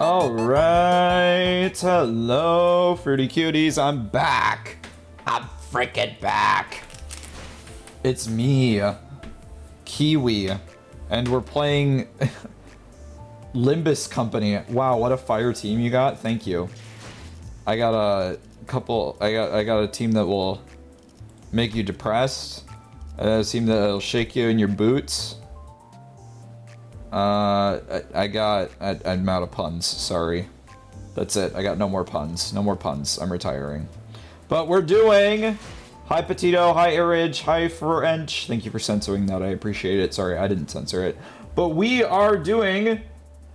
Alright, hello fruity cuties, I'm back. I'm freaking back. It's me, Kiwi, and we're playing Limbus Company. Wow, what a fire team you got, thank you. I got a couple, I got a team that will make you depressed, a team that'll shake you in your boots. I'm out of puns, sorry. That's it, I got no more puns. No more puns, I'm retiring. But we're doing... Hi Petito, hi Airage, hi French. Thank you for censoring that, I appreciate it. Sorry, I didn't censor it. But we are doing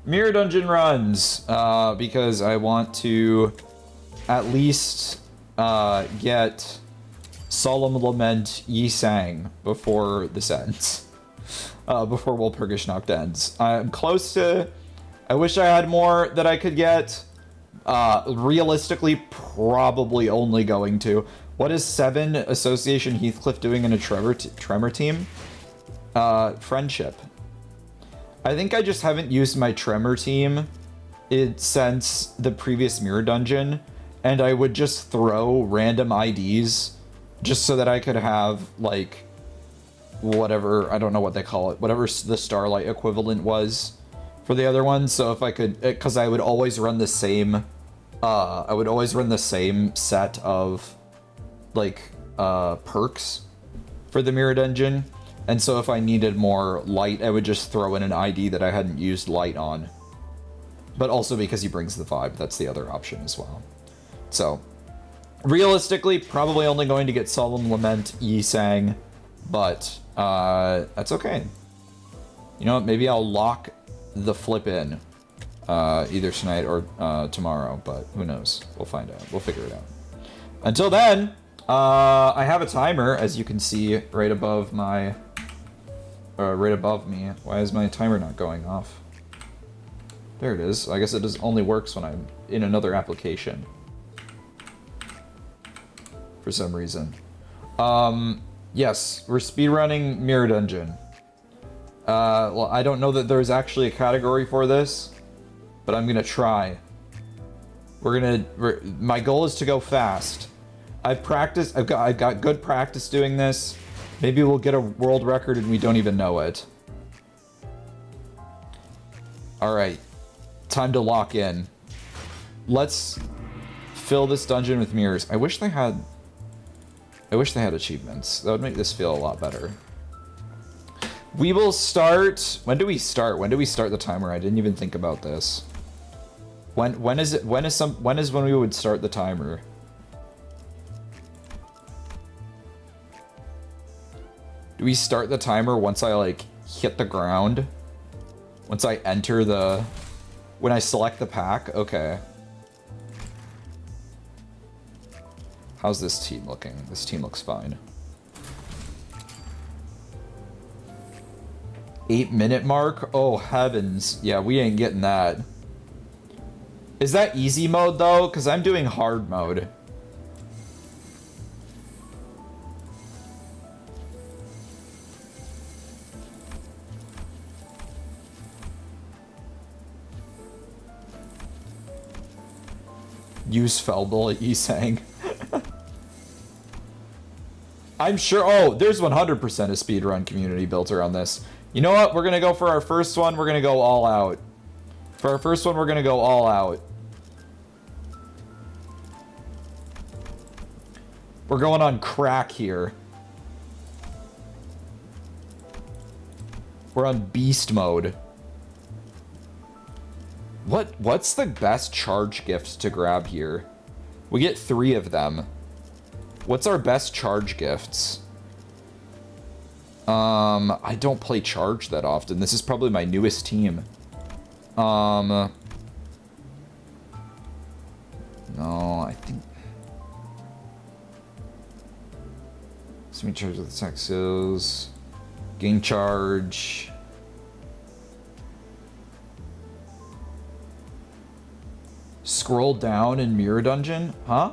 Mirror Dungeon runs, because I want to at least get Solemn Lament Yi Sang before this ends. Before Walpurgisnacht ends. I'm close to... I wish I had more that I could get. Realistically, probably only going to. What is 7 Association Heathcliff doing in a Tremor team? Friendship. I think I just haven't used my Tremor team since the previous Mirror Dungeon, and I would just throw random IDs just so that I could have, like, whatever, I don't know what they call it, whatever the Starlight equivalent was for the other one. So if I could, because I would always run the same, set of, like, perks for the Mirror Dungeon. And so if I needed more light, I would just throw in an ID that I hadn't used light on. But also because he brings the vibe, that's the other option as well. So, realistically, probably only going to get Solemn Lament Yi Sang, but that's okay. You know what, maybe I'll lock the flip in either tonight or tomorrow, but who knows? We'll find out. We'll figure it out. Until then, I have a timer, as you can see right above my... right above me. Why is my timer not going off? There it is. I guess it only works when I'm in another application. For some reason. Yes, we're speedrunning Mirror Dungeon. Well, I don't know that there's actually a category for this, but I'm gonna try. My goal is to go fast. I've practiced, I've got good practice doing this. Maybe we'll get a world record and we don't even know it. Alright, time to lock in. Let's fill this dungeon with mirrors. I wish they had achievements. That would make this feel a lot better. We will start... When do we start? When do we start the timer? I didn't even think about this. When is when we would start the timer? Do we start the timer once I, like, hit the ground? Once I enter the... When I select the pack? Okay. How's this team looking? This team looks fine. 8-minute mark? Oh, heavens. Yeah, we ain't getting that. Is that easy mode, though? Because I'm doing hard mode. Use Felbel at Yisang. I'm sure... Oh, there's 100% a speedrun community built around this. You know what? We're going to go for our first one. We're going to go all out. For our first one, we're going to go all out. We're going on crack here. We're on beast mode. What's the best charge gift to grab here? We get 3 of them. What's our best charge gifts? I don't play charge that often. This is probably my newest team. No, I think... So many charge with attack skills. Gain charge. Scroll down in Mirror Dungeon? Huh?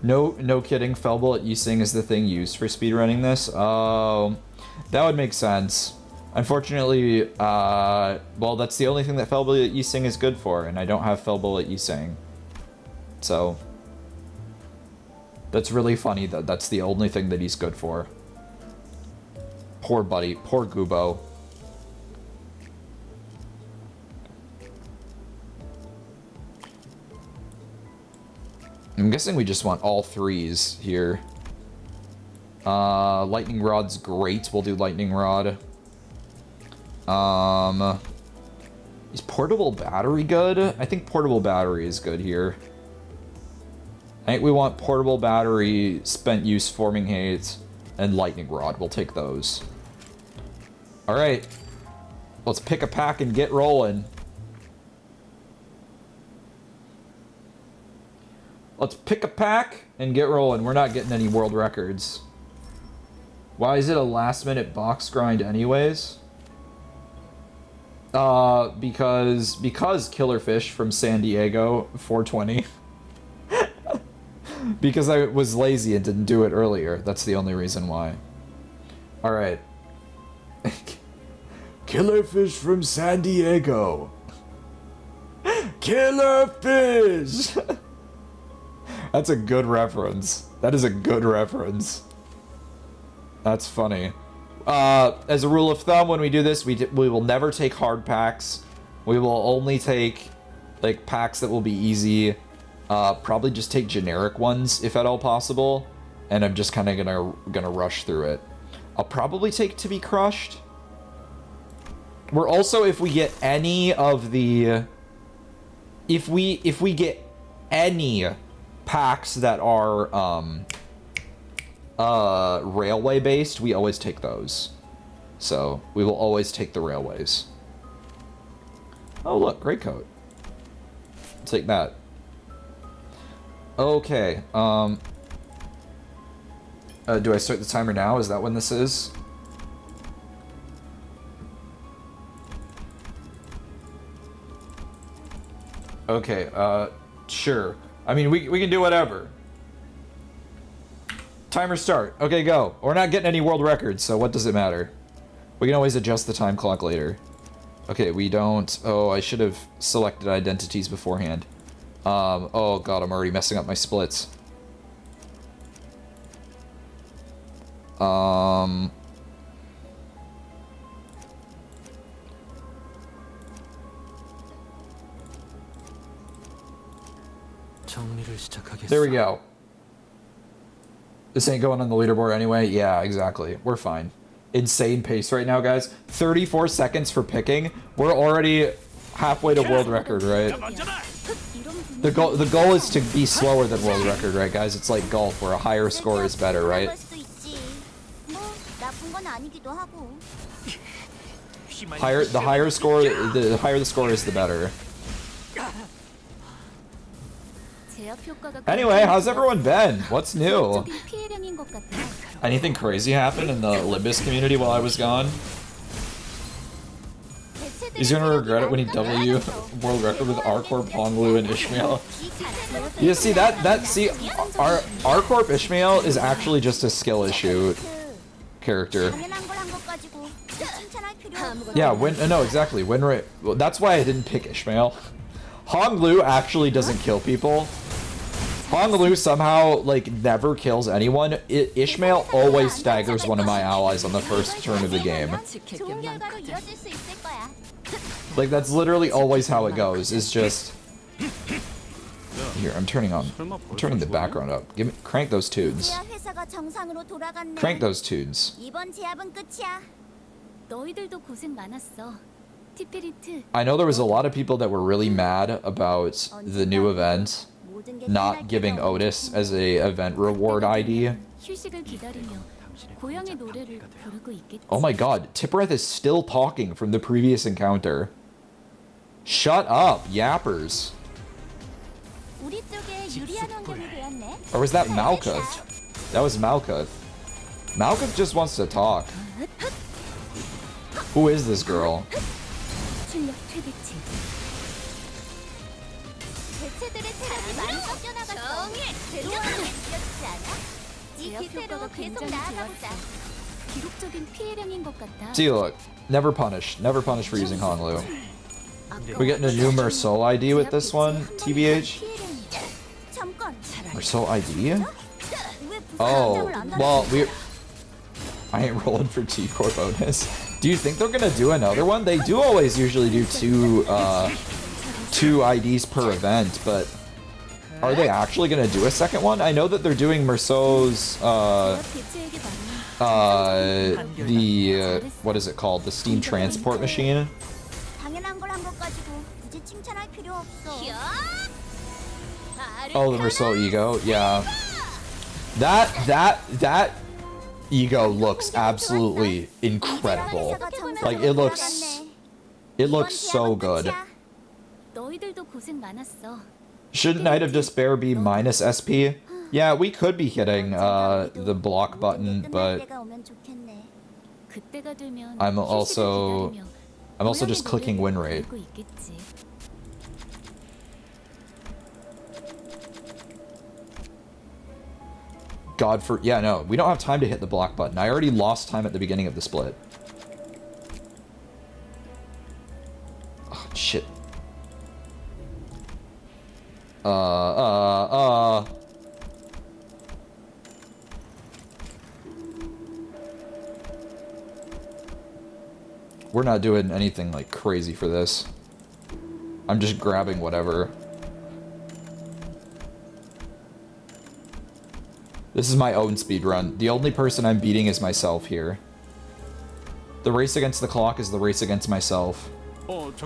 No kidding. Felbel at Yising is the thing used for speedrunning this. Oh, that would make sense. Unfortunately, well, that's the only thing that Fell Bullet Yising is good for, and I don't have Fell Bullet Yising. So, that's really funny that that's the only thing that he's good for. Poor buddy, poor Gubo. I'm guessing we just want all threes here. Lightning Rod's great. We'll do Lightning Rod. Is Portable Battery good? I think Portable Battery is good here. I think we want Portable Battery, Spent Use, Forming Hate, and Lightning Rod. We'll take those. Alright. Let's pick a pack and get rolling. Let's pick a pack and get rolling. We're not getting any world records. Why is it a last-minute box grind anyways? Because Killerfish from San Diego 420. Because I was lazy and didn't do it earlier. That's the only reason why. Alright. Killerfish from San Diego. Killerfish! That's a good reference. That is a good reference. That's funny. As a rule of thumb, when we do this, we will never take hard packs. We will only take, like, packs that will be easy. Probably just take generic ones, if at all possible. And I'm just kind of gonna rush through it. I'll probably take To Be Crushed. We're also, if we get any of the... If we get any packs that are, railway based, we always take those. So we will always take the railways. Oh look, great coat. Take that. Okay, do I start the timer now? Is that when this is? Okay, sure. I mean, we can do whatever. Timer start. Okay, go. We're not getting any world records, so what does it matter? We can always adjust the time clock later. Okay, we don't... Oh, I should have selected identities beforehand. Oh god, I'm already messing up my splits. There we go. This ain't going on the leaderboard anyway. Yeah, exactly. We're fine. Insane pace right now, guys. 34 seconds for picking. We're already halfway to world record, right? The goal is to be slower than world record, right, guys? It's like golf, where a higher score is better, right? The higher the score is, the better. Anyway, how's everyone been? What's new? Anything crazy happened in the Limbus community while I was gone? He's gonna regret it when he W world record with R-Corp, Honglu, and Ishmael. You see R-Corp Ishmael is actually just a skill issue character. Yeah, no, exactly. Win rate. Well, that's why I didn't pick Ishmael. Honglu actually doesn't kill people. Honglu somehow, like, never kills anyone. Ishmael always staggers one of my allies on the first turn of the game. Like, that's literally always how it goes. It's just... Here, I'm turning the background up. Crank those tunes. Crank those tunes. I know there was a lot of people that were really mad about the new event not giving Otis as a event reward ID. Oh my god, Tippereth is still talking from the previous encounter. Shut up, yappers. Or was that Malkuth? That was Malkuth. Malkuth just wants to talk. Who is this girl? See, look. Never punished. Never punished for using Honglu. We getting a new Merceau ID with this one, TBH? Merceau ID? Oh, well, I ain't rolling for T-Core bonus. Do you think they're gonna do another one? They do always usually do two IDs per event, but are they actually gonna do a second one? I know that they're doing Merceau's, what is it called? The Steam Transport Machine? Oh, the Merceau Ego, yeah. That Ego looks absolutely incredible. Like, it looks so good. Shouldn't Night of Despair be minus SP? Yeah, we could be hitting the block button, but I'm also just clicking win rate. Yeah, no, we don't have time to hit the block button. I already lost time at the beginning of the split. Oh, shit. We're not doing anything like crazy for this. I'm just grabbing whatever. This is my own speedrun. The only person I'm beating is myself here. The race against the clock is the race against myself. Look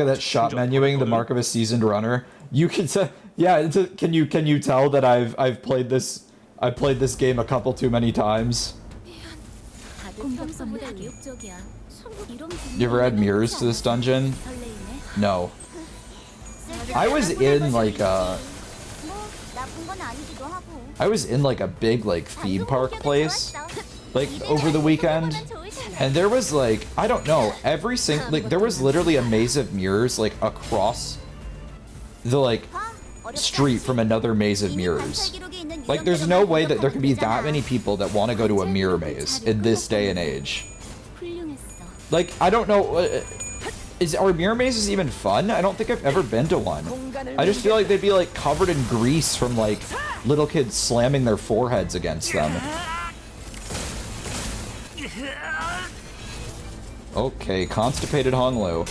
at that shot menuing, the mark of a seasoned runner. You can yeah, can you tell that I've played this game a couple too many times? You ever had mirrors to this dungeon? No. I was in like a big like theme park place like over the weekend, and there was like, I don't know, there was literally a maze of mirrors like across the like street from another maze of mirrors. Like, there's no way that there can be that many people that want to go to a mirror maze in this day and age. Like, I don't know, are mirror mazes even fun? I don't think I've ever been to one. I just feel like they'd be like covered in grease from like little kids slamming their foreheads against them. Okay, constipated Honglu.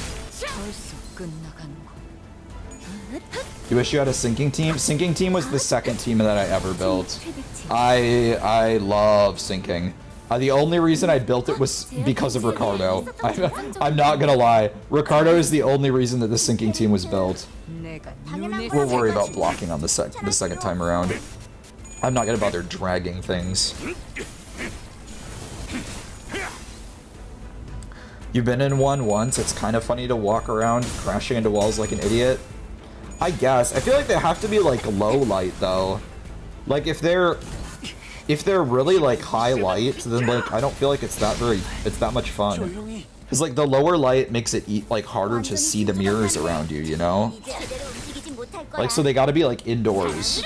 You wish you had a sinking team? Sinking team was the second team that I ever built. I love sinking. The only reason I built it was because of Ricardo. I'm not gonna lie. Ricardo is the only reason that the sinking team was built. We'll worry about blocking on the second time around. I'm not gonna bother dragging things. You've been in one once. It's kind of funny to walk around crashing into walls like an idiot. I guess. I feel like they have to be like low light though. Like if they're really like high light, then like I don't feel like it's that much fun. Cause like the lower light makes it like harder to see the mirrors around you, you know? Like, so they gotta be like indoors.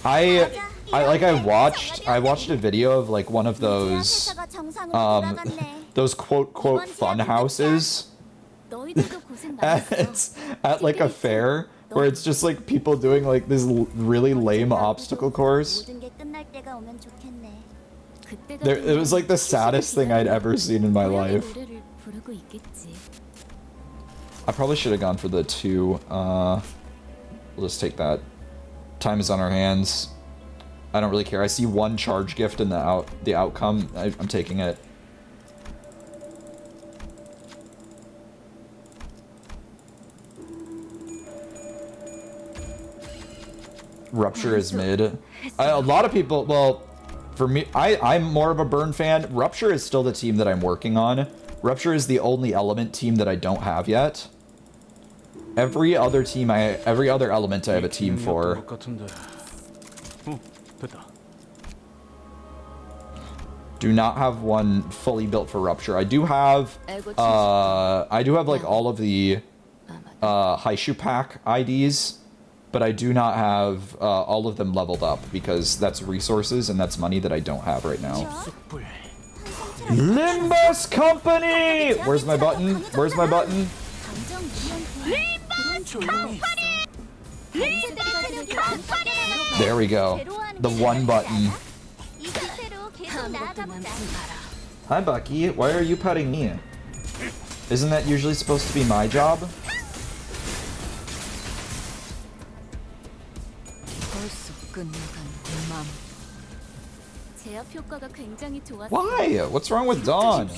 I watched a video of like one of those quote fun houses at like a fair, where it's just like people doing like this really lame obstacle course. It was like the saddest thing I'd ever seen in my life. I probably should have gone for the 2. We'll just take that. Time is on our hands. I don't really care. I see 1 charge gift in the outcome. I'm taking it. Rupture is mid. A lot of people, well, for me, I'm more of a Burn fan. Rupture is still the team that I'm working on. Rupture is the only element team that I don't have yet. Every other element I have a team for. Do not have one fully built for Rupture. I do have like all of the Haishu pack IDs but I do not have all of them leveled up because that's resources and that's money that I don't have right now. Limbus Company! Where's my button? Where's my button? There we go. The one button. Hi, Bucky. Why are you petting me? Isn't that usually supposed to be my job? Why? What's wrong with Dawn?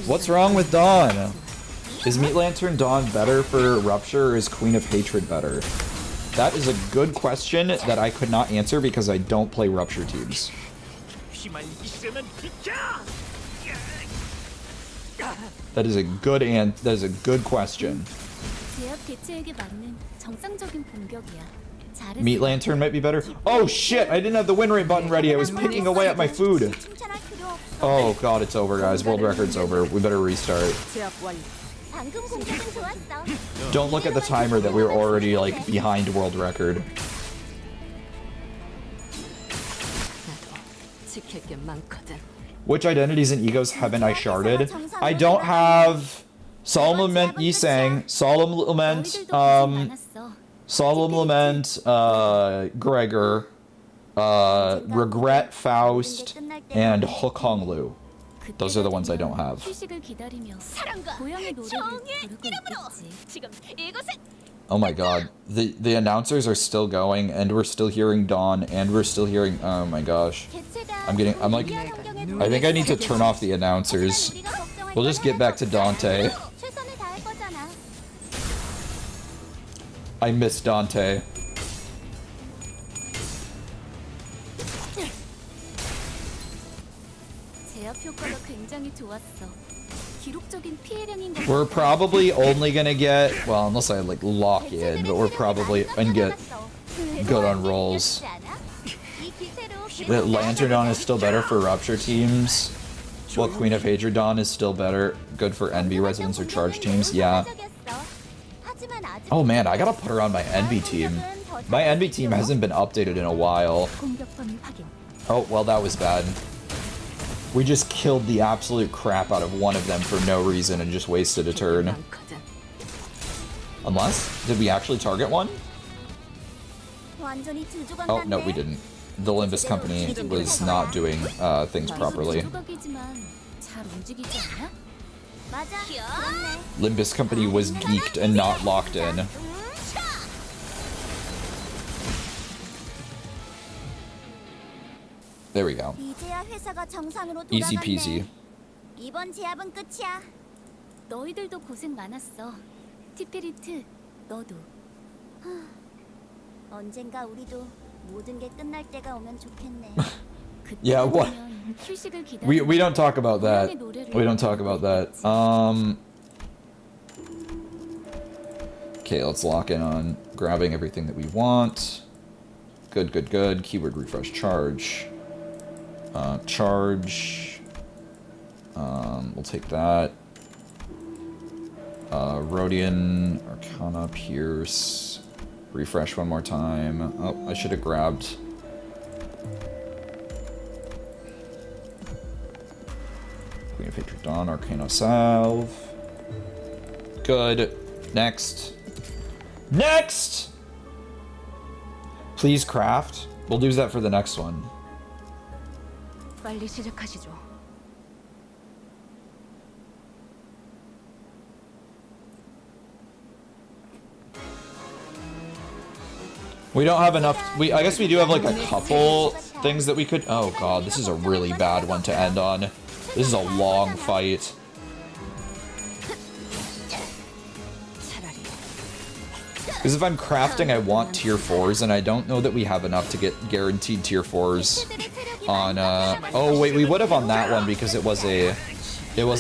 What's wrong with Dawn? Is Meat Lantern Dawn better for Rupture or is Queen of Hatred better? That is a good question that I could not answer because I don't play Rupture teams. That is a good question. Meat Lantern might be better. Oh shit, I didn't have the win rate button ready. I was picking away at my food. Oh god, it's over, guys. World record's over. We better restart. Don't look at the timer that we were already like behind world record. Which identities and egos haven't I sharded? I don't have Solemn Lament Yisang, Solemn Lament, Gregor, Regret Faust, and Hook Hong Lu. Those are the ones I don't have. Oh my god. The announcers are still going, and we're still hearing Dawn, and we're still hearing... Oh my gosh. I'm like... I think I need to turn off the announcers. We'll just get back to Dante. I miss Dante. We're probably only gonna get, well, unless I like lock in, but we're probably gonna get good on rolls. The Lantern Dawn is still better for Rupture teams. Well, Queen of Hatred Dawn is still better, good for Envy Residents or Charge teams, yeah. Oh man, I gotta put her on my Envy team. My Envy team hasn't been updated in a while. Oh, well that was bad. We just killed the absolute crap out of one of them for no reason and just wasted a turn. Unless, did we actually target one? Oh, no, we didn't. The Limbus Company was not doing things properly. Limbus Company was geeked and not locked in. There we go. Easy peasy. 이번 제압은 끝이야. 너희들도 고생 많았어. 티페리트, 너도. 언젠가 우리도 모든 게 끝날 때가 오면 좋겠네. Yeah, what? We don't talk about that. We don't talk about that. Okay, let's lock in on grabbing everything that we want. Good, good, good. Keyword refresh charge. Charge. We'll take that. Rhodian, Arcana, Pierce. Refresh one more time. Oh, I should have grabbed. Queen of Hatred Dawn, Arcana Salve. Good. Next. Next! Please craft. We'll use that for the next one. 빨리 시작하시죠. We don't have enough. I guess we do have like a couple things that we could. Oh god, this is a really bad one to end on. This is a long fight. Because if I'm crafting, I want tier 4s, and I don't know that we have enough to get guaranteed tier 4s on. Oh wait, we would have on that one because it was a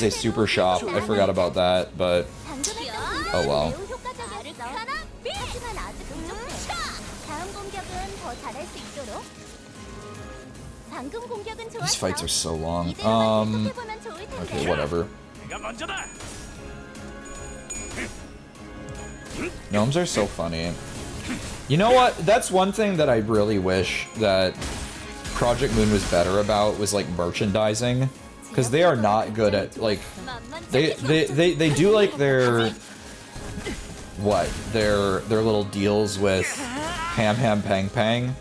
super shop. I forgot about that, but oh well. These fights are so long. Okay, whatever. Gnomes are so funny. You know what? That's one thing that I really wish that Project Moon was better about, was like merchandising. Because they are not good at, like, they do like their little deals with Ham Ham Pang Pang,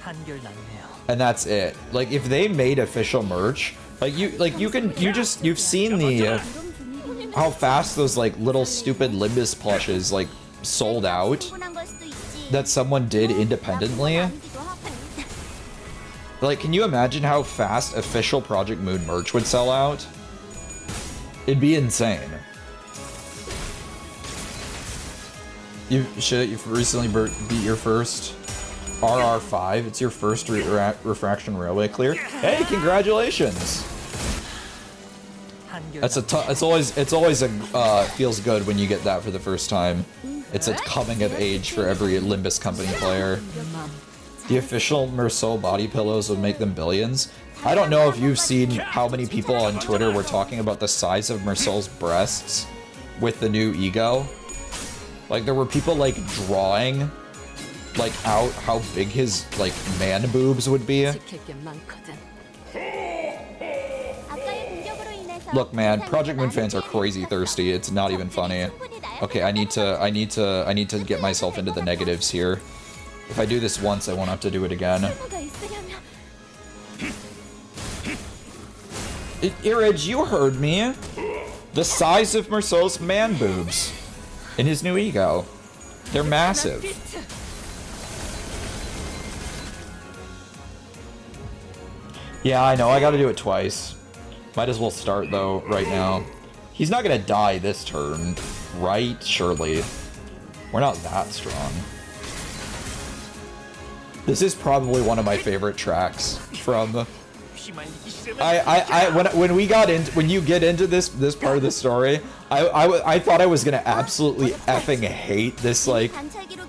and that's it. Like, if they made official merch, you've seen the how fast those like little stupid Limbus plushes like sold out that someone did independently. Like, can you imagine how fast official Project Moon merch would sell out? It'd be insane. You've recently beat your first RR5. It's your first Refraction Railway clear. Hey, congratulations! It's always feels good when you get that for the first time. It's a coming of age for every Limbus company player. The official Merceau body pillows would make them billions. I don't know if you've seen how many people on Twitter were talking about the size of Merceau's breasts with the new ego. Like, there were people like drawing like out how big his like man boobs would be. Look, man, Project Moon fans are crazy thirsty. It's not even funny. Okay, I need to get myself into the negatives here. If I do this once, I won't have to do it again. Irridge, you heard me. The size of Merceau's man boobs in his new ego. They're massive. Yeah, I know. I gotta do it twice. Might as well start, though, right now. He's not gonna die this turn, right? Surely. We're not that strong. This is probably one of my favorite tracks from... when you get into this part of the story, I thought I was gonna absolutely effing hate this, like,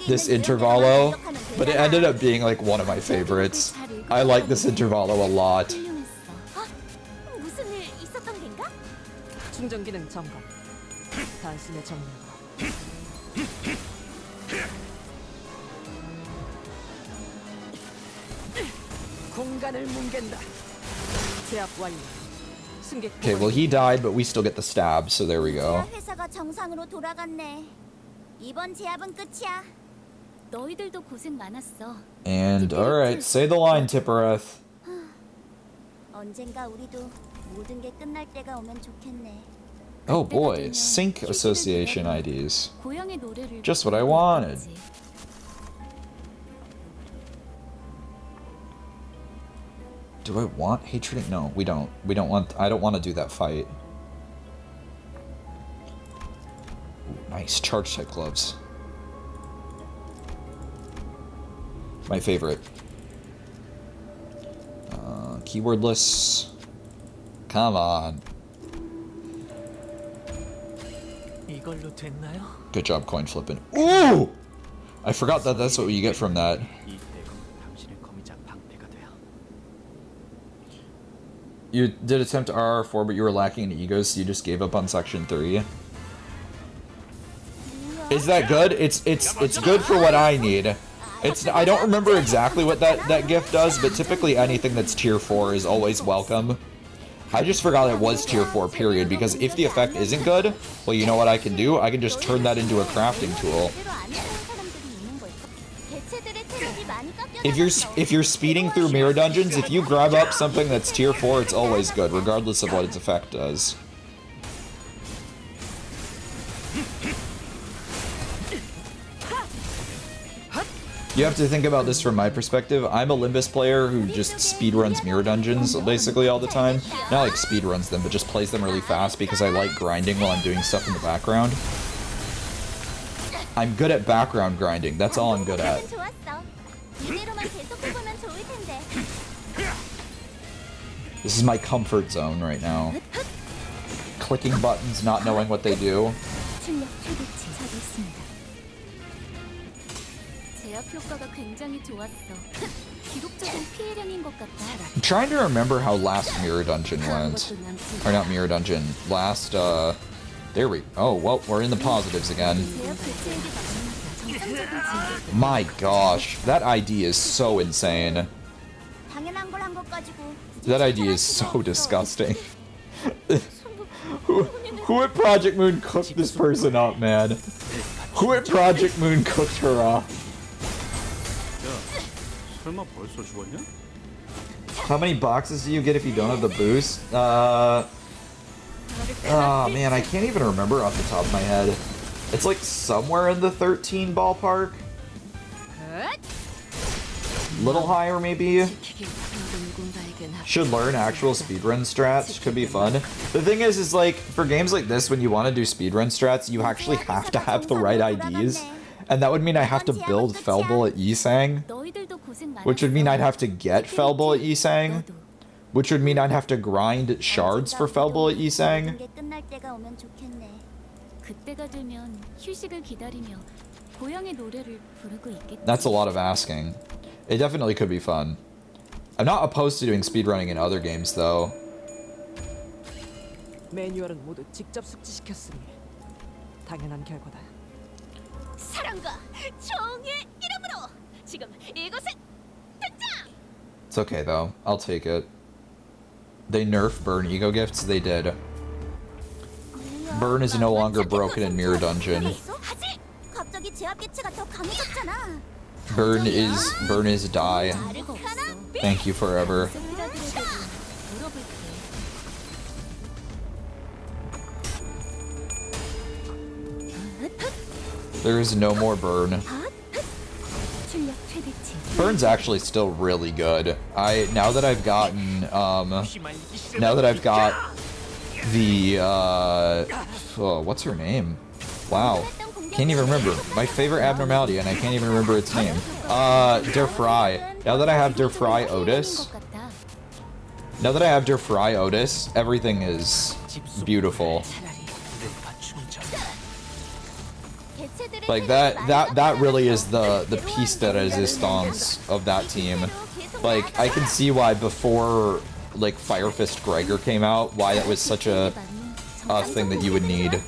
this intervallo, but it ended up being, like, one of my favorites. I like this intervallo a lot. Okay, well, he died, but we still get the stab, so there we go. And, alright, say the line, Tippereth. Oh boy, sync association IDs. Just what I wanted. Do I want hatred? No, we don't. We don't want... I don't want to do that fight. Ooh, nice charge type gloves. My favorite. Keywordless. Come on. Good job coin flipping. Ooh! I forgot that that's what you get from that. You did attempt RR4, but you were lacking in egos, so you just gave up on section 3. Is that good? It's good for what I need. I don't remember exactly what that gift does, but typically anything that's tier 4 is always welcome. I just forgot it was tier 4, period, because if the effect isn't good, well, you know what I can do? I can just turn that into a crafting tool. If you're speeding through mirror dungeons, if you grab up something that's tier 4, it's always good, regardless of what its effect does. You have to think about this from my perspective. I'm a Limbus player who just speedruns mirror dungeons basically all the time. Not like speedruns them, but just plays them really fast because I like grinding while I'm doing stuff in the background. I'm good at background grinding, that's all I'm good at. This is my comfort zone right now. Clicking buttons, not knowing what they do. I'm trying to remember how last mirror dungeon went. Or not mirror dungeon, last, there we... Oh, well, we're in the positives again. My gosh, that ID is so insane. 당연한 걸 한 것 가지고 That ID is so disgusting. who at Project Moon cooked this person up, man? Who at Project Moon cooked her up? 설마 벌써 죽었냐? How many boxes do you get if you don't have the boost? Oh man, I can't even remember off the top of my head. It's like somewhere in the 13 ballpark. Little higher maybe. Should learn actual speedrun strats. Could be fun. The thing is like, for games like this, when you want to do speedrun strats, you actually have to have the right IDs. And that would mean I have to build Fell Bullet Yisang, which would mean I'd have to get Fell Bullet Yisang, which would mean I'd have to grind shards for Fell Bullet Yisang. That's a lot of asking. It definitely could be fun. I'm not opposed to doing speedrunning in other games, though. 매뉴얼은 모두 직접 숙지시켰으니 당연한 결과다. 사랑과 정의 이름으로 지금 이곳에 등장. It's okay, though. I'll take it. They nerf Burn Ego Gifts? They did. Burn is no longer broken in Mirror Dungeon. 갑자기 제압 개체가 더 강해졌잖아. Burn is die. Thank you forever. There is no more Burn. Burn's actually still really good. Now that I've gotten the oh, what's her name? Wow. Can't even remember. My favorite abnormality, and I can't even remember its name. Refrain. Now that I have Refrain Otis, everything is beautiful. Like that really is the piece de resistance of that team. Like, I can see why before like Fire Fist Gregor came out, why that was such a thing that you would need.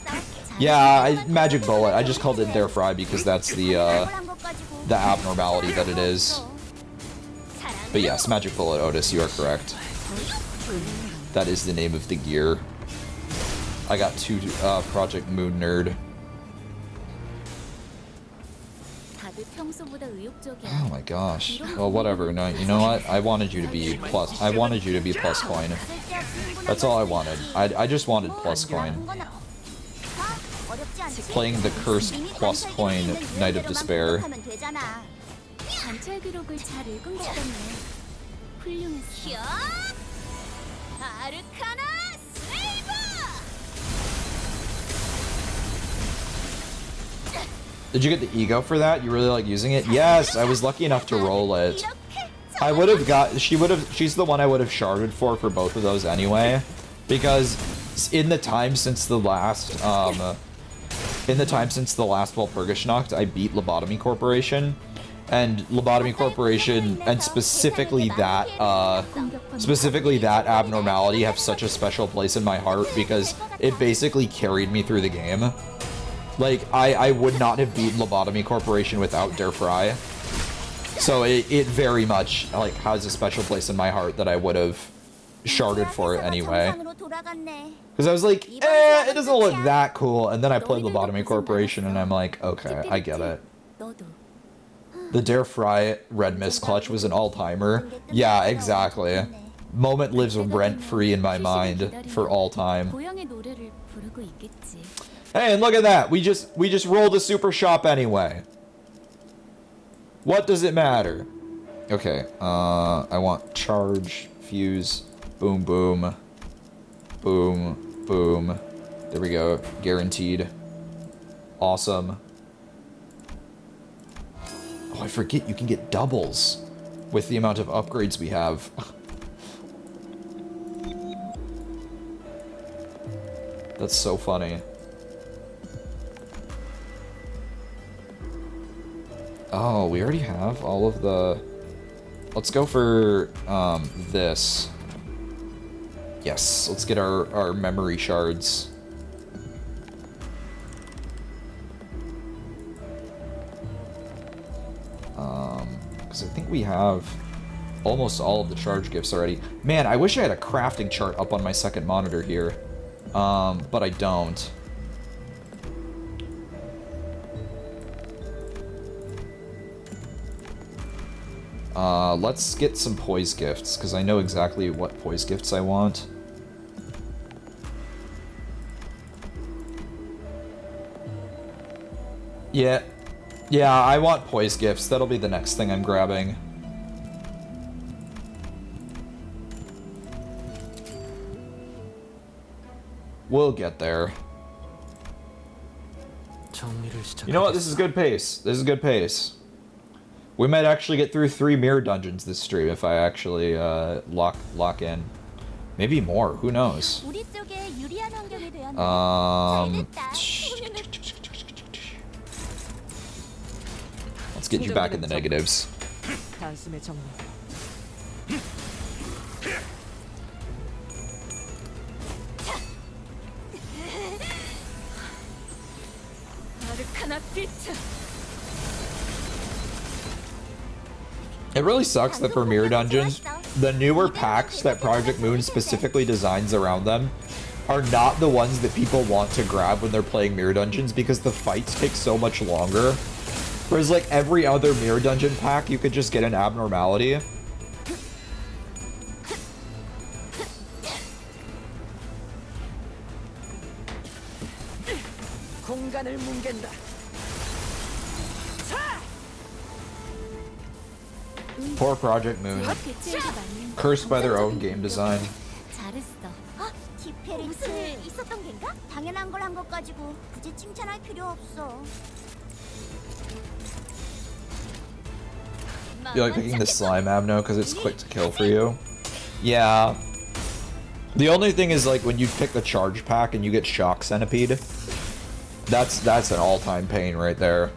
Yeah, Magic Bullet. I just called it Dare Fry because that's the abnormality that it is. But yes, Magic Bullet Otis, you are correct. That is the name of the gear. I got two Project Moon Nerd. Oh my gosh. Well, whatever. No, you know what? I wanted you to be plus. I wanted you to be plus coin. That's all I wanted. I just wanted plus coin. Playing the cursed plus coin Knight of Despair. Did you get the ego for that? You really like using it? Yes, I was lucky enough to roll it. I would have got, she's the one I would have sharded for both of those anyway. Because in the time since the last Walpurgisnacht, I beat Lobotomy Corporation. And Lobotomy Corporation, and specifically that abnormality, have such a special place in my heart because it basically carried me through the game. Like, I would not have beaten Lobotomy Corporation without Dare Fry. So it very much, like, has a special place in my heart that I would have sharded for it anyway. Because I was like, it doesn't look that cool. And then I played Lobotomy Corporation and I'm like, okay, I get it. The Dare Fry Red Mist Clutch was an all-timer. Yeah, exactly. Moment lives rent-free in my mind for all time. Hey, and look at that. We just rolled a super shop anyway. What does it matter? Okay, I want charge, fuse, boom, boom, boom, boom. There we go. Guaranteed. Awesome. Oh, I forget you can get doubles with the amount of upgrades we have. That's so funny. Oh, we already have all of the... Let's go for this. Yes, let's get our memory shards. Because I think we have almost all of the charge gifts already. Man, I wish I had a crafting chart up on my second monitor here. But I don't. Let's get some poise gifts, because I know exactly what poise gifts I want. Yeah. Yeah, I want poise gifts. That'll be the next thing I'm grabbing. We'll get there. You know what? This is good pace. This is good pace. We might actually get through 3 mirror dungeons this stream if I actually lock in. Maybe more. Who knows? 우리 쪽에 유리한 환경이 되었네. 잘됐다. Let's get you back in the negatives. 단숨에 정리. 아르카나 피트. It really sucks that for mirror dungeons, the newer packs that Project Moon specifically designs around them are not the ones that people want to grab when they're playing mirror dungeons because the fights take so much longer. Whereas like every other mirror dungeon pack, you could just get an abnormality. 공간을 뭉갠다. Poor Project Moon. Cursed by their own game design. 잘했어. 티페리트 있었던 겐가? 당연한 걸 한 것 가지고 굳이 칭찬할 필요 없어. You like picking the slime Abno because it's quick to kill for you? Yeah. The only thing is like when you pick the charge pack and you get shock centipede, that's an all-time pain right there.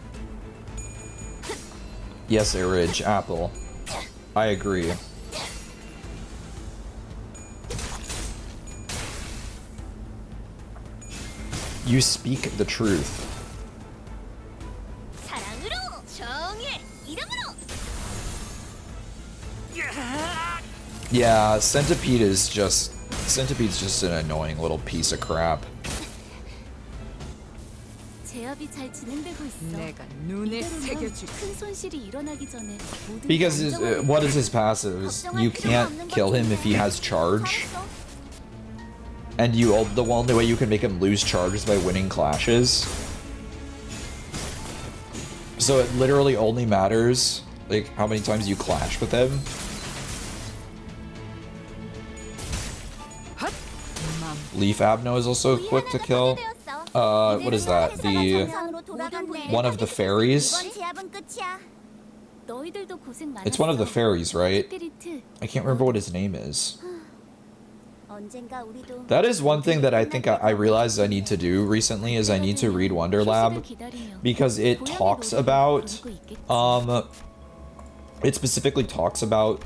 Yes, Ridge, Apple. I agree. You speak the truth. 사랑으로 정의 이름으로. Yeah, Centipede's just an annoying little piece of crap. 제압이 잘 진행되고 있어. 내가 눈에 새겨줄. 큰 손실이 일어나기 전에 모든 Because what is his passive? You can't kill him if he has charge. And the only way you can make him lose charge is by winning clashes. So it literally only matters like how many times you clash with him. Leaf Abno is also quick to kill. What is that? The one of the fairies? It's one of the fairies, right? I can't remember what his name is. That is one thing that I think I realized I need to do recently is I need to read Wonder Lab because it talks about it specifically talks about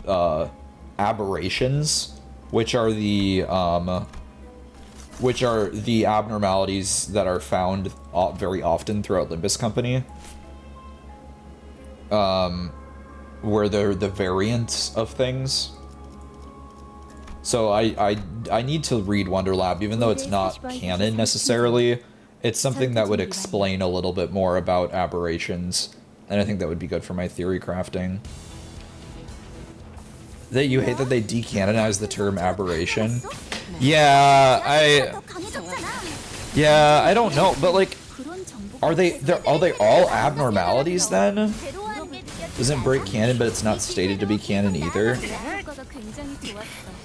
aberrations, which are the abnormalities that are found very often throughout Limbus Company. Where they're the variants of things. So I need to read Wonder Lab, even though it's not canon necessarily. It's something that would explain a little bit more about aberrations, and I think that would be good for my theory crafting. That you hate that they decanonized the term aberration? Yeah, I don't know, but like, are they all abnormalities then? Doesn't break canon, but it's not stated to be canon either.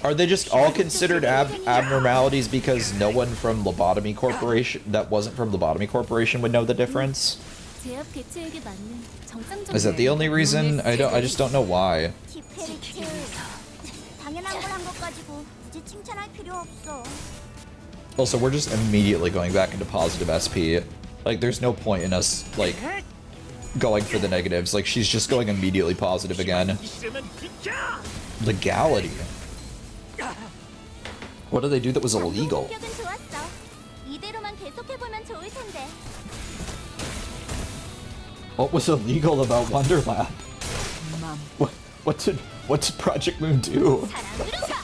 Are they just all considered abnormalities because no one from Lobotomy Corporation that wasn't from Lobotomy Corporation would know the difference? Is that the only reason? I just don't know why. Also, we're just immediately going back into positive SP. Like, there's no point in us, like, going for the negatives. Like, she's just going immediately positive again. Legality. What did they do that was illegal? What was illegal about Wonder Lab? 다음. What did Project Moon do? 사랑으로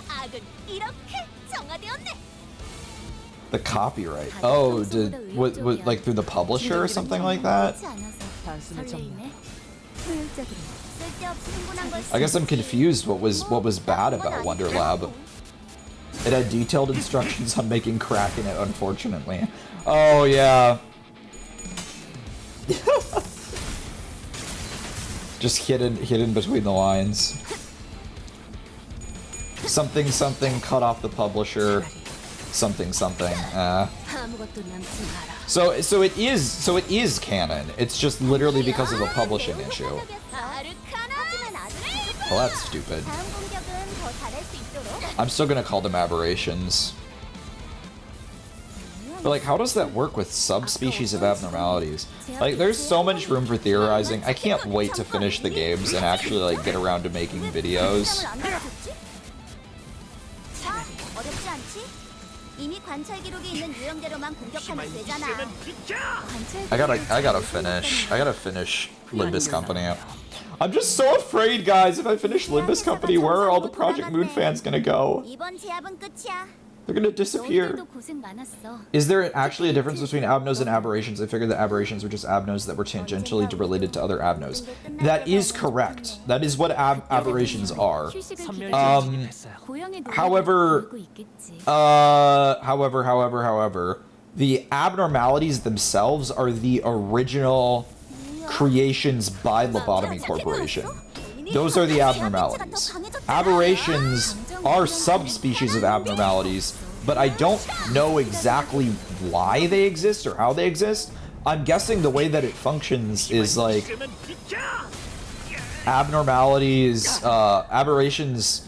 악은 이렇게 정화되었네. The copyright. Oh, what like through the publisher or something like that? 단숨에 정리. 쓸데없이 흥분한 걸 I guess I'm confused. What was bad about Wonder Lab? It had detailed instructions on making crack in it, unfortunately. Oh yeah. Just hidden between the lines. Something cut off the publisher. Something. 아무것도 남지 마라. So it is canon. It's just literally because of a publishing issue. Well, that's stupid. 다음 공격은 더 잘할 수 있도록. I'm still gonna call them aberrations. But like, how does that work with subspecies of abnormalities? Like, there's so much room for theorizing. I can't wait to finish the games and actually like get around to making videos. 어렵지 않지? 이미 관찰 기록이 있는 유형대로만 공격하면 되잖아. I gotta finish Limbus Company. I'm just so afraid, guys. If I finish Limbus Company, where are all the Project Moon fans gonna go? 이번 제압은 끝이야. They're gonna disappear. 너희들도 고생 많았어. Is there actually a difference between abnos and aberrations? I figured that aberrations were just abnos that were tangentially related to other abnos. That is correct. That is what aberrations are. However, the abnormalities themselves are the original creations by Lobotomy Corporation. Those are the abnormalities. Aberrations are subspecies of abnormalities, but I don't know exactly why they exist or how they exist. I'm guessing the way that it functions is like abnormalities, aberrations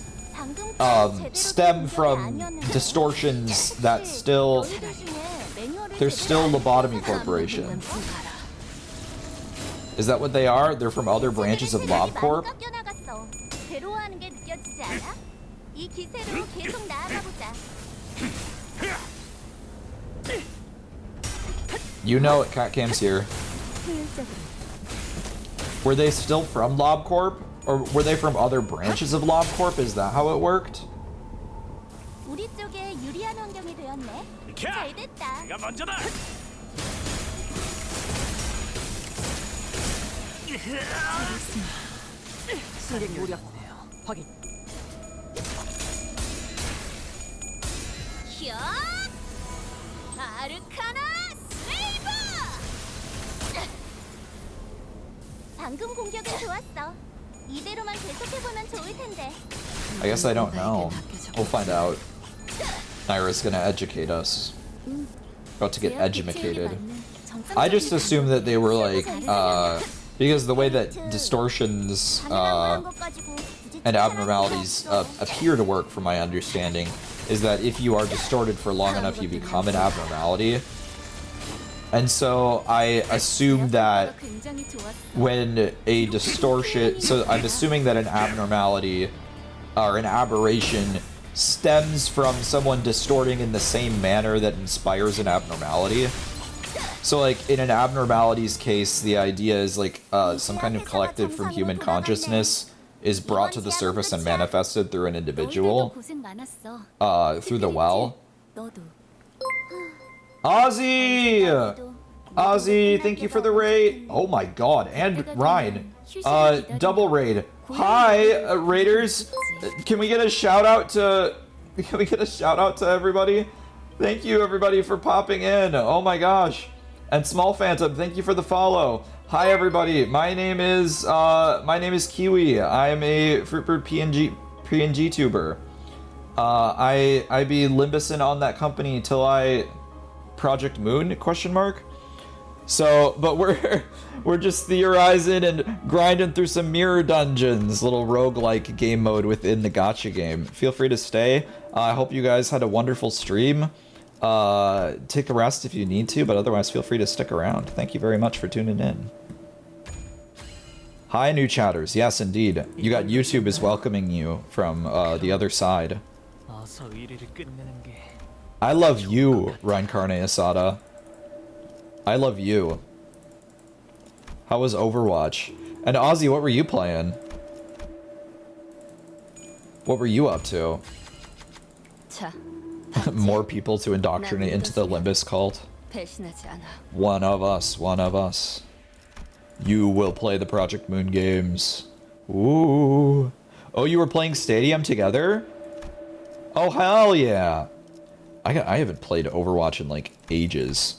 stem from distortions that they're still Lobotomy Corporation. Is that what they are? They're from other branches of LobCorp? 괴로워하는 게 느껴지지 않아? 이 기세로 계속 나아가 보자. You know it, Catcam's here. Were they still from LobCorp? Or were they from other branches of LobCorp? Is that how it worked? 우리 쪽에 유리한 환경이 되었네. 잘 됐다. 내가 먼저다. 수리 무렵네요. 확인. 현! 아르카나 세이버! 방금 공격은 좋았어. 이대로만 계속해보면 좋을 텐데. I guess I don't know. We'll find out. Naira's gonna educate us. About to get edumacated. I just assumed that they were like, because the way that distortions and abnormalities appear to work, from my understanding, is that if you are distorted for long enough, you become an abnormality. And so I assume that when a distortion, so I'm assuming that an abnormality or an aberration stems from someone distorting in the same manner that inspires an abnormality. So like in an abnormality's case, the idea is like some kind of collective from human consciousness is brought to the surface and manifested through an individual through the well. Ozzy! Ozzy, thank you for the raid. Oh my god, and Ryan. Double raid. Hi, raiders. Can we get a shout out to everybody? Thank you everybody for popping in. Oh my gosh. And Small Phantom, thank you for the follow. Hi everybody. My name is Kiwi. I am a fruitbird PNGtuber. I be Limbusin on that company till I Project Moon ? So, but we're just theorizing and grinding through some mirror dungeons, little roguelike game mode within the gacha game. Feel free to stay. I hope you guys had a wonderful stream. Take a rest if you need to, but otherwise feel free to stick around. Thank you very much for tuning in. Hi, new chatters. Yes, indeed. You got YouTube is welcoming you from the other side. I love you, Reincarne Asada. I love you. How was Overwatch? And Ozzy, what were you playing? What were you up to? 자, More people to indoctrinate into the Limbus cult? 배신하지 않아. One of us, one of us. You will play the Project Moon games. Ooh. Oh, you were playing Stadium together? Oh, hell yeah. I haven't played Overwatch in like ages.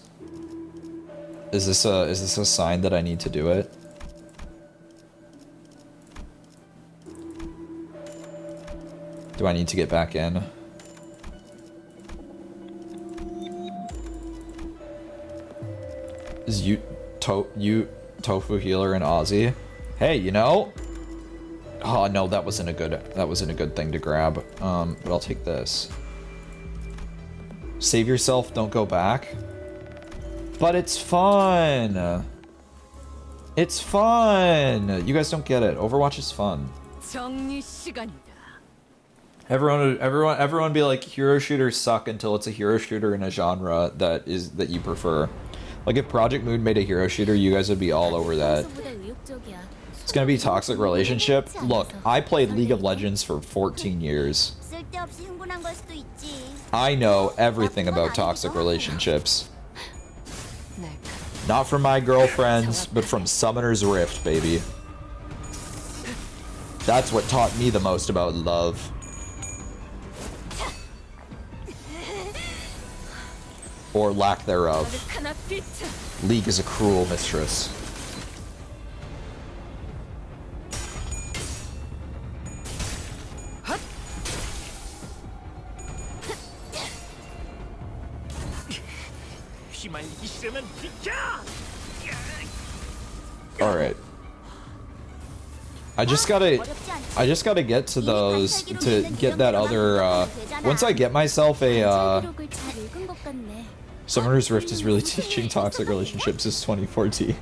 Is this a sign that I need to do it? Do I need to get back in? Is Tofu Healer and Ozzy? Hey, you know? Oh no, that wasn't a good thing to grab. But I'll take this. Save yourself, don't go back. But it's fun. It's fun. You guys don't get it. Overwatch is fun. 정리 시간이다. Everyone be like, hero shooters suck until it's a hero shooter in a genre that you prefer. Like if Project Moon made a hero shooter, you guys would be all over that. It's gonna be toxic relationship. Look, I played League of Legends for 14 years. I know everything about toxic relationships. Not from my girlfriends, but from Summoner's Rift, baby. That's what taught me the most about love. Or lack thereof. League is a cruel mistress. Alright. I just gotta get to those, to get that other, once I get myself a, Summoner's Rift is really teaching toxic relationships since 2014.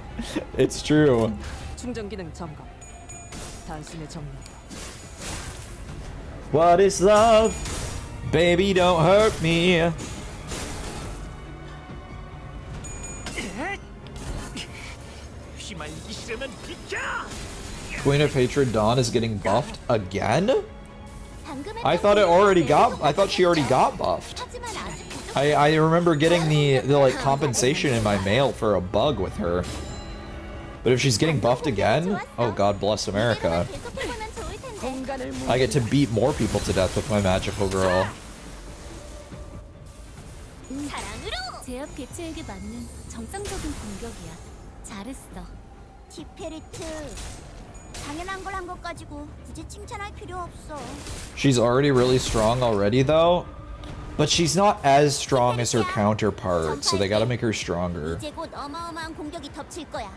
It's true. 충전 기능 점검. 단숨에 정리. What is love? Baby, don't hurt me. Queen of Hatred Dawn is getting buffed again? I thought she already got buffed. I remember getting the like compensation in my mail for a bug with her. But if she's getting buffed again, oh God bless America. I get to beat more people to death with my magical girl. 제압 개체에게 맞는 정상적인 공격이야. 잘했어. 티페리트. 당연한 걸 한 것 가지고 굳이 칭찬할 필요 없어. She's already really strong already though. But she's not as strong as her counterpart, so they gotta make her stronger. 이제 곧 어마어마한 공격이 덮칠 거야.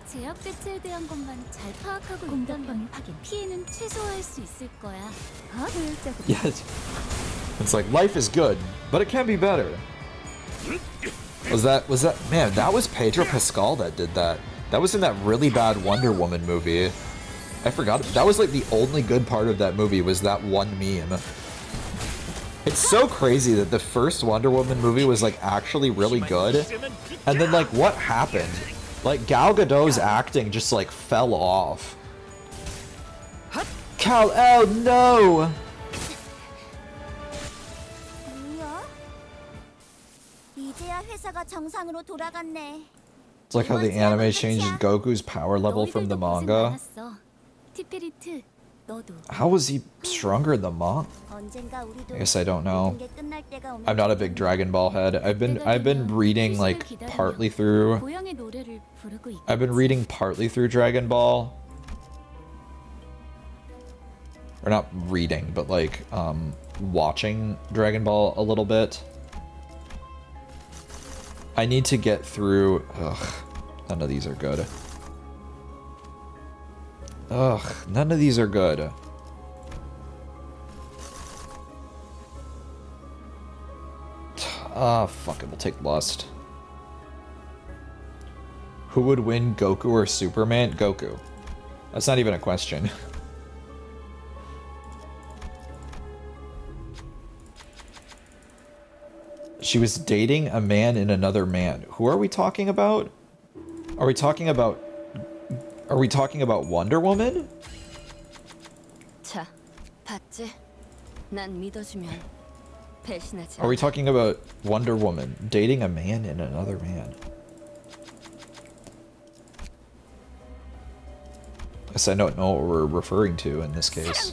제압 개체에 대한 것만 잘 파악하고 있다면 피해는 최소화할 수 있을 거야. 효율적으로. Yes. It's like life is good, but it can be better. Was that man, that was Pedro Pascal that did that. That was in that really bad Wonder Woman movie. I forgot. That was like the only good part of that movie was that one meme. It's so crazy that the first Wonder Woman movie was like actually really good. And then like what happened? Like Gal Gadot's acting just like fell off. Kal-El, no! It's like how the anime changes Goku's power level from the manga. How was he stronger in the manga? I guess I don't know. I'm not a big Dragon Ball head. I've been reading like partly through. I've been reading partly through Dragon Ball. Or not reading, but like watching Dragon Ball a little bit. I need to get through. Ugh, none of these are good. Ugh, none of these are good. Ah, fuck it, we'll take Lust. Who would win, Goku or Superman? Goku. That's not even a question. She was dating a man in another man. Who are we talking about? Are we talking about Wonder Woman? 자, 봤지? 난 믿어주면 배신하지 Are we 않아. talking about Wonder Woman dating a man and another man? Guess I don't know what we're referring to in this case.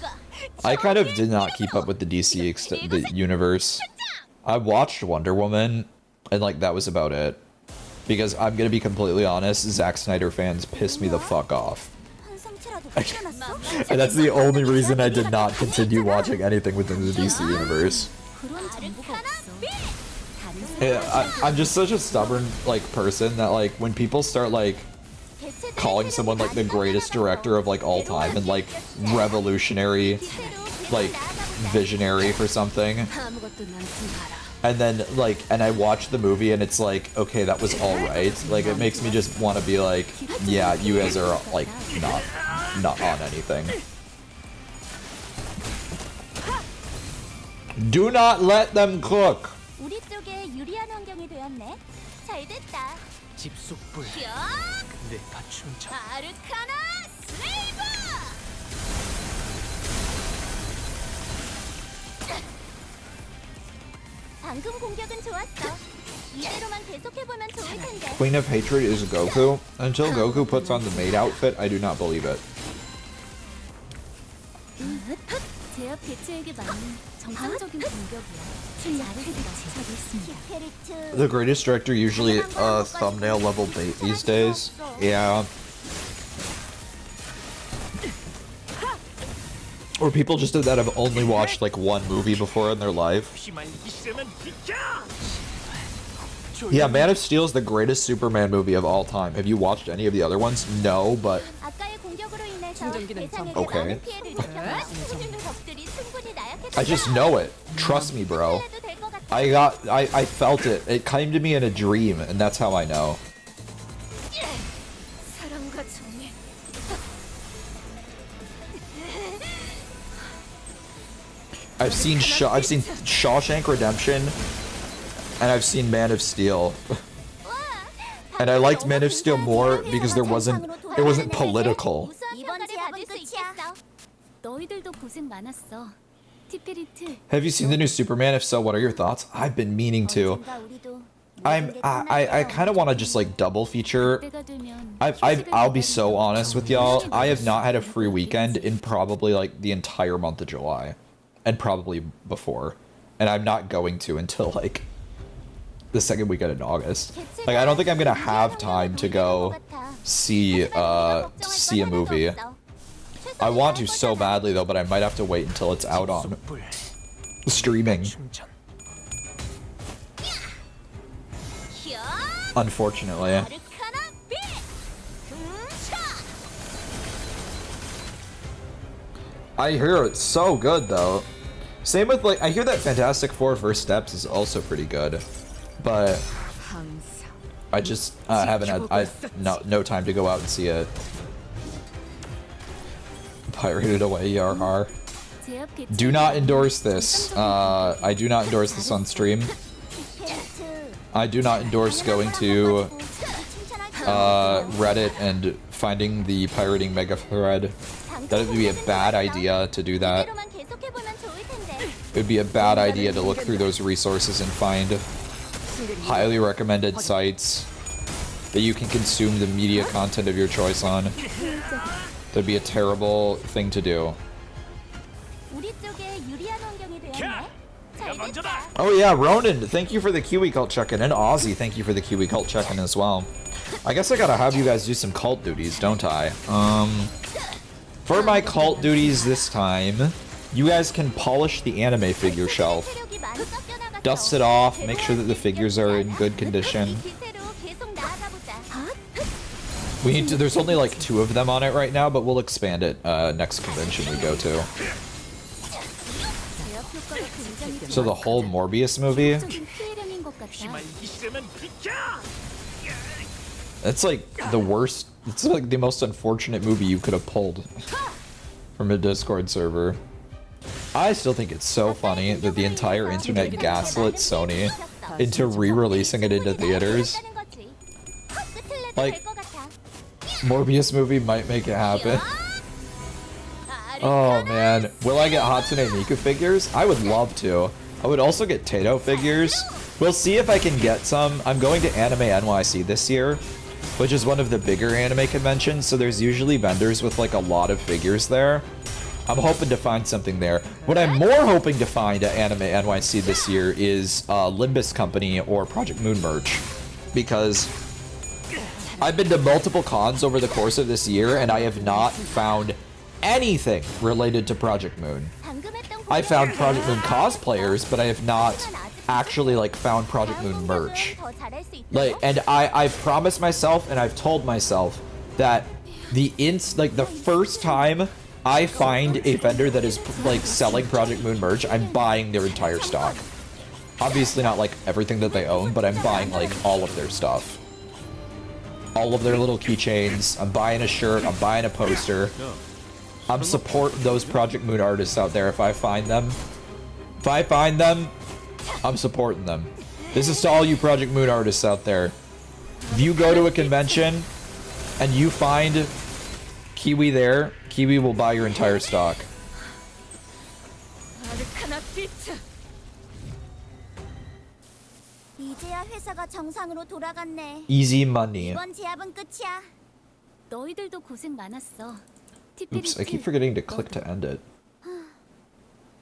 I kind of did not keep up with the DC the universe. I watched Wonder Woman, and like that was about it. Because I'm gonna be completely honest, Zack Snyder fans piss me the fuck off. And that's the only reason I did not continue watching anything within the DC universe. Yeah, I'm just such a stubborn like person that like when people start like calling someone like the greatest director of like all time and like revolutionary, like visionary for something, 아무것도 남지 마라. and then like and I watch the movie and it's like, okay, that was all right, like it makes me just want to be like, yeah, you guys are like not on anything. Do not let them cook. 우리 쪽에 유리한 환경이 되었네. 잘 됐다. 집속불 슉! 내 파충차. 아르카나 슬레이브! 방금 공격은 좋았어. 이대로만 계속해보면 좋을 텐데. Queen of Hatred is Goku. Until Goku puts on the maid outfit, I do not believe it. 제압 개체에게 맞는 정상적인 공격이야. The greatest director usually thumbnail level bait these days. Yeah. Or people just that have only watched like one movie before in their life. Yeah, Man of Steel is the greatest Superman movie of all time. Have you watched any of the other ones? No, but okay. I just know it. Trust me, bro. I felt it. It came to me in a dream, and that's how I know. 사랑과 정의. I've seen Shawshank Redemption, and I've seen Man of Steel. And I liked Man of Steel more because it wasn't political. 이번 제압은 끝이야. 너희들도 고생 많았어. 티피리트. Have you seen the new Superman? If so, what are your thoughts? I've been meaning to. I kind of want to just like double feature. I'll be so honest with y'all. I have not had a free weekend in probably like the entire month of July, and probably before, and I'm not going to until like the second weekend in August. Like I don't think I'm gonna have time to go see a movie. I want to so badly though, but I might have to wait until it's out on streaming. Unfortunately. I hear it's so good though. Same with like, I hear that Fantastic Four First Steps is also pretty good, but I just haven't had no time to go out and see it. Pirated away, YRR. Do not endorse this. I do not endorse this on stream. I do not endorse going to Reddit and finding the pirating mega thread. That would be a bad idea to do that. It would be a bad idea to look through those resources and find highly recommended sites that you can consume the media content of your choice on. That'd be a terrible thing to do. Oh yeah, Ronan, thank you for the Kiwi cult check-in, and Ozzy, thank you for the Kiwi cult check-in as well. I guess I gotta have you guys do some cult duties, don't I? For my cult duties this time, you guys can polish the anime figure shelf. Dust it off, make sure that the figures are in good condition. We need to, there's only like 2 of them on it right now, but we'll expand it next convention we go to. So the whole Morbius movie? It's like the worst, it's like the most unfortunate movie you could have pulled from a Discord server. I still think it's so funny that the entire internet gaslit Sony into re-releasing it into theaters. Like, Morbius movie might make it happen. Oh man, will I get Hatsune Miku figures? I would love to. I would also get Tato figures. We'll see if I can get some. I'm going to Anime NYC this year, which is one of the bigger anime conventions, so there's usually vendors with like a lot of figures there. I'm hoping to find something there. What I'm more hoping to find at Anime NYC this year is Limbus Company or Project Moon merch, because I've been to multiple cons over the course of this year and I have not found anything related to Project Moon. I found Project Moon cosplayers, but I have not actually like found Project Moon merch. Like, and I've promised myself and I've told myself that the first time I find a vendor that is like selling Project Moon merch, I'm buying their entire stock. Obviously not like everything that they own, but I'm buying like all of their stuff. All of their little keychains. I'm buying a shirt, I'm buying a poster. I'm supporting those Project Moon artists out there if I find them. If I find them, I'm supporting them. This is to all you Project Moon artists out there. If you go to a convention and you find Kiwi there, Kiwi will buy your entire stock. 이제야 회사가 정상으로 돌아갔네. Easy money. 이번 제압은 끝이야. 너희들도 고생 많았어. Oops, I keep forgetting to click to end it.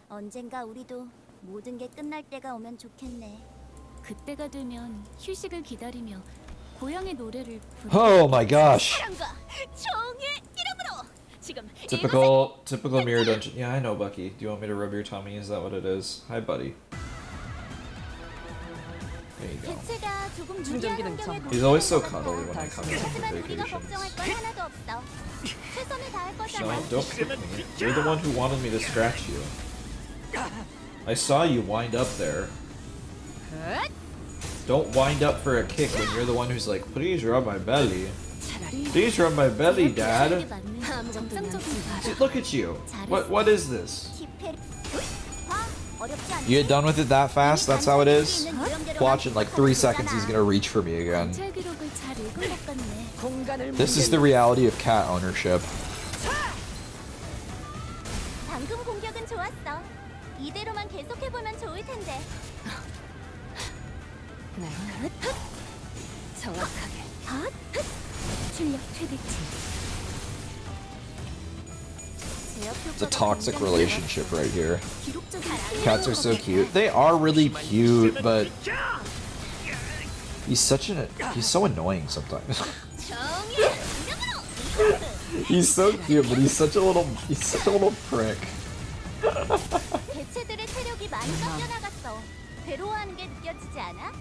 언젠가 우리도 모든 게 끝날 때가 오면 좋겠네. 그때가 되면 휴식을 기다리며 고향의 노래를 부르. Oh my gosh. 사랑과 정의 이름으로 지금 Typical mirror dungeon. Yeah, I know, Bucky. Do you want me to rub your tummy? Is that what it is? Hi, buddy. There you go. 대체가 조금 무리한 환경에 He's always so cuddly when I come in for 하지만 우리가 vacations. 걱정할 건 하나도 없어. 최선을 다할 No, 거잖아. don't kick me. You're the one who wanted me to scratch you. I saw you wind up there. Don't wind up for a kick when you're the one who's like, please rub my belly. Please rub my belly, Dad. See, look at you. What is this? You get done with it that fast? That's how it is? Watch in like 3 seconds he's gonna reach for me again. This is the reality of cat ownership. 방금 공격은 좋았어. 이대로만 계속해 보면 좋을 텐데. 네. 정확하게. 출력 최대치. It's a toxic relationship right here. Cats are so cute. They are really cute, but he's so annoying sometimes. He's so cute, but he's such a little prick. 개체들의 체력이 많이 깎여나갔어. 괴로워하는 게 느껴지지 않아?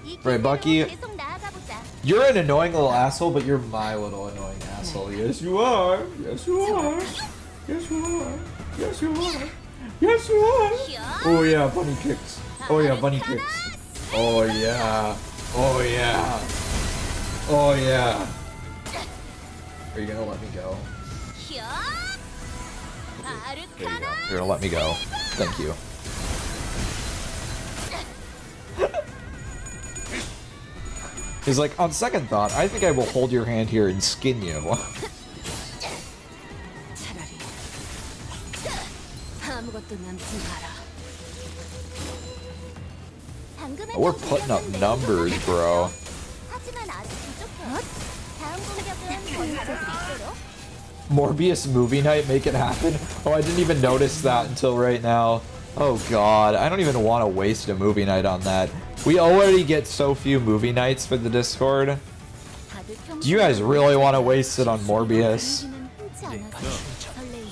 이 Right, Bucky. 길대로 계속 나아가 보자. You're an annoying little asshole, but you're my little annoying asshole. Yes, you are. Yes, you are. Yes, you are. Yes, you are. Yes, you are. Oh yeah, bunny kicks. Oh yeah, bunny kicks. Oh yeah. Oh yeah. Oh yeah. Are you gonna let me go? There you go. You're gonna let me go. Thank you. He's like, on second thought, I think I will hold your hand here and skin you. We're putting up numbers, bro. Morbius movie night, make it happen. Oh, I didn't even notice that until right now. Oh god, I don't even want to waste a movie night on that. We already get so few movie nights for the Discord. Do you guys really want to waste it on Morbius?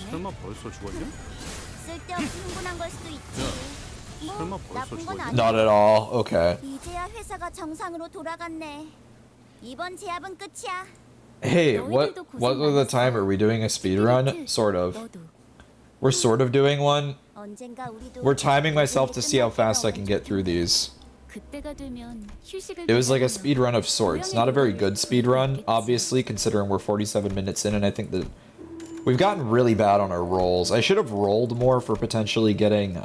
설마 벌써 죽었냐? 쓸데없이 흥분한 걸 수도 있지. 뭐 나쁜 건 아니야. Not at all. Okay. 이제야 회사가 정상으로 돌아갔네. 이번 제압은 끝이야. Hey, what was the time? Are we doing a speed run? Sort of. We're sort of doing one. 언젠가 우리도 We're timing myself to see how fast I can get through these. It was like a speed run of sorts. Not a very good speed run, obviously, considering we're 47 minutes in, and I think that we've gotten really bad on our rolls. I should have rolled more for potentially getting,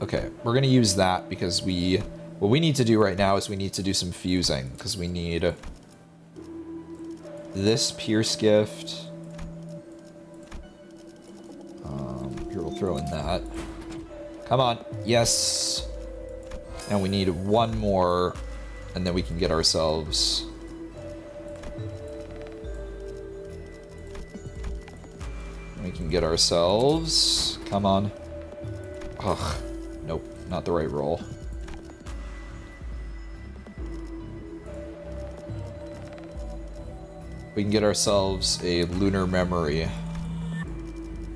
Okay, we're gonna use that because what we need to do right now is we need to do some fusing, because we need this Pierce gift, throw in that. Come on. Yes. And we need one more, and then we can get ourselves... We can get ourselves... Come on. Ugh. Nope, not the right roll. We can get ourselves a lunar memory,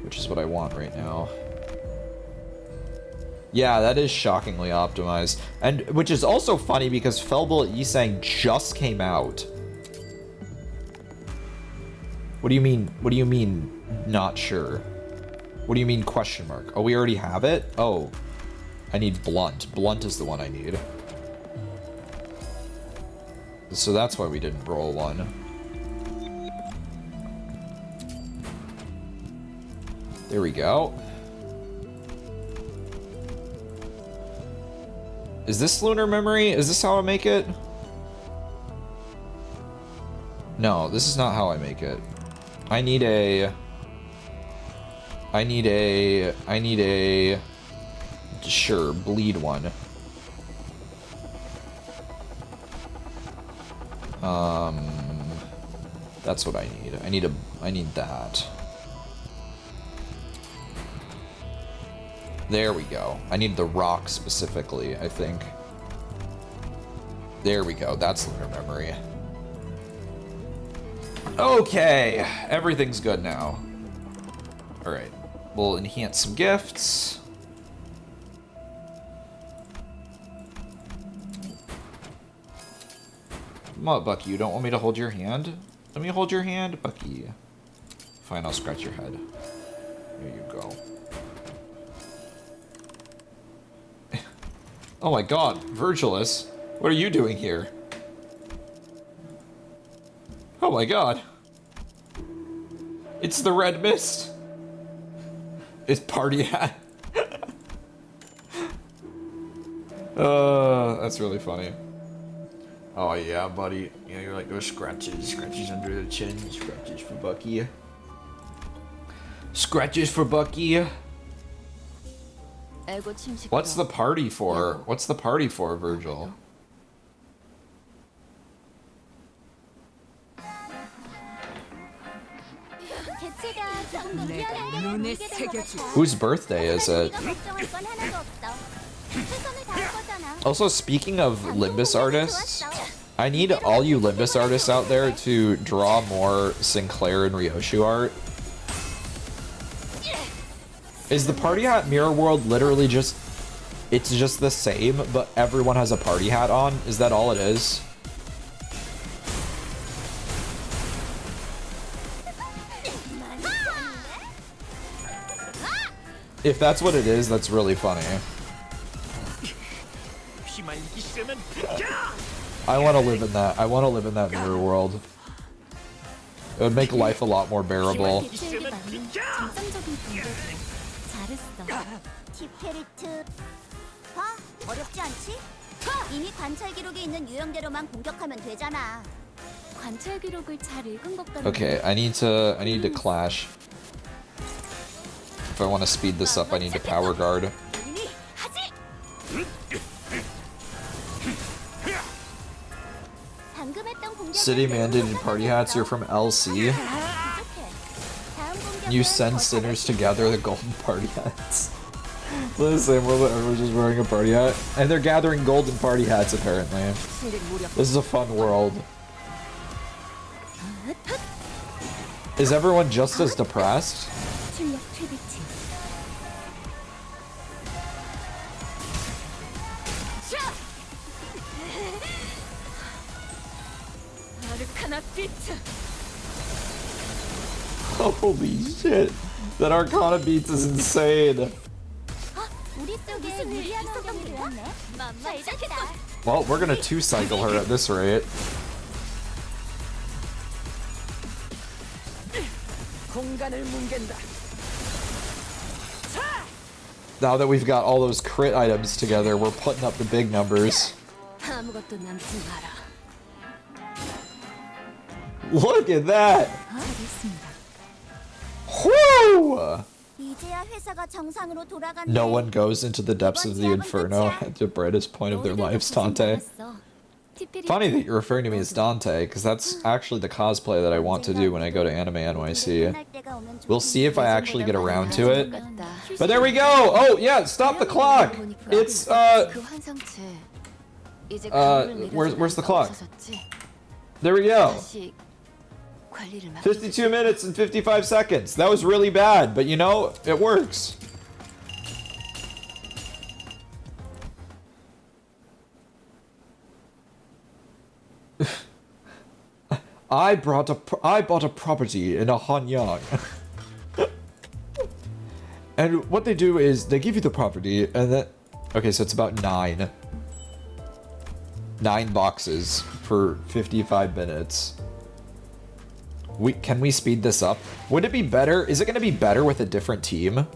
which is what I want right now. Yeah, that is shockingly optimized. And which is also funny because Felbullet Yisang just came out. What do you mean? What do you mean not sure? What do you mean question mark? Oh, we already have it? Oh. I need Blunt. Blunt is the one I need. So that's why we didn't roll one. There we go. Is this lunar memory? Is this how I make it? No, this is not how I make it. I need a... Sure, bleed one. That's what I need. I need that. There we go. I need the rock specifically, I think. There we go. That's lunar memory. Okay, everything's good now. All right, we'll enhance some gifts. What, Bucky? You don't want me to hold your hand? Let me hold your hand, Bucky. Fine, I'll scratch your head. There you go. Oh my god, Virgilus, what are you doing here? Oh my god. It's the red mist. It's party hat. That's really funny. Oh yeah, buddy. Yeah, you're like those scratches. Scratches under the chin. Scratches for Bucky. Scratches for Bucky. What's the party for? What's the party for, Virgil? Whose birthday is it? Also, speaking of Limbus artists, I need all you Limbus artists out there to draw more Sinclair and Ryoshu art. Is the party hat mirror world literally just... It's just the same, but everyone has a party hat on? Is that all it is? If that's what it is, that's really funny. I want to live in that. I want to live in that mirror world. It would make life a lot more bearable. 이미 관찰 기록에 있는 유형대로만 공격하면 되잖아. 관찰 기록을 잘 읽은 것 같은데. Okay, I need to clash. If I want to speed this up, I need to power guard. City mandated party hats. You're from LC. You send sinners together. The golden party hats. The same world that everyone's just wearing a party hat, and they're gathering golden party hats. Apparently, this is a fun world. Is everyone just as depressed? Holy shit! That Arcana Beats is insane. Well, we're gonna 2-cycle her at this rate. Now that we've got all those crit items together, we're putting up the big numbers. Look at that! Whoo! 이제야 회사가 정상으로 돌아간대. No one goes into the depths of the inferno at the brightest point of their lives, Dante. Funny that you're referring to me as Dante, because that's actually the cosplay that I want to do when I go to Anime NYC. We'll see if I actually get around to it. But there we go! Oh, yeah, stop the clock! It's, where's the clock? There we go. 52 minutes and 55 seconds. That was really bad, but you know, it works. I bought a property in a Hanyang. And what they do is they give you the property and then okay, so it's about 9 boxes for 55 minutes. Can we speed this up? Would it be better? Is it going to be better with a different team?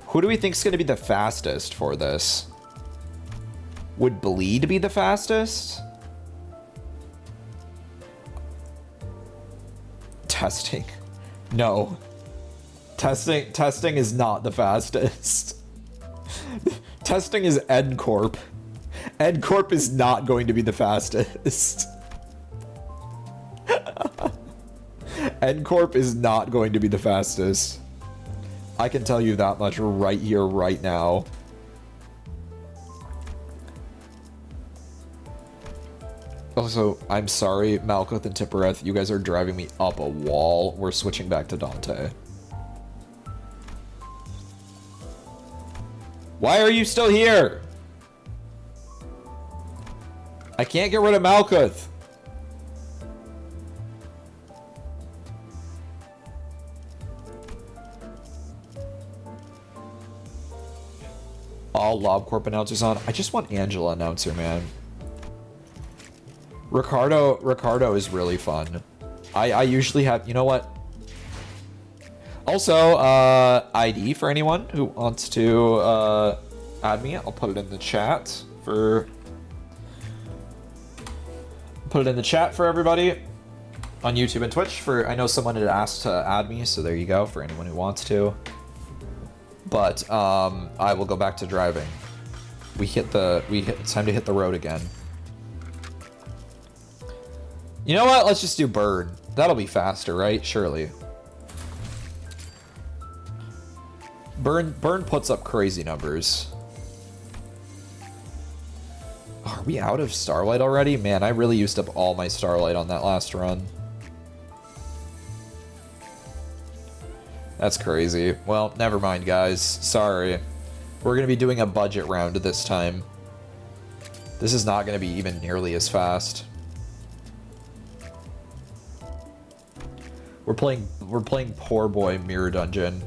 Who do we think is going to be the fastest for this? Would Bleed be the fastest? Testing. No. Testing is not the fastest. Testing is EdCorp. EdCorp is not going to be the fastest. EdCorp is not going to be the fastest. I can tell you that much right here, right now. Also, I'm sorry, Malkuth and Tippereth, you guys are driving me up a wall. We're switching back to Dante. Why are you still here? I can't get rid of Malkuth. All LobCorp announcers on. I just want Angela announcer, man. Ricardo is really fun. I usually have, you know what? Also, ID for anyone who wants to add me. I'll put it in the chat for everybody on YouTube and Twitch. For I know someone had asked to add me, so there you go for anyone who wants to. But I will go back to driving. It's time to hit the road again. You know what? Let's just do Bird. That'll be faster, right? Surely. Burn puts up crazy numbers. Are we out of Starlight already? Man, I really used up all my Starlight on that last run. That's crazy. Well, never mind, guys. Sorry. We're going to be doing a budget round this time. This is not going to be even nearly as fast. We're playing Poor Boy Mirror Dungeon.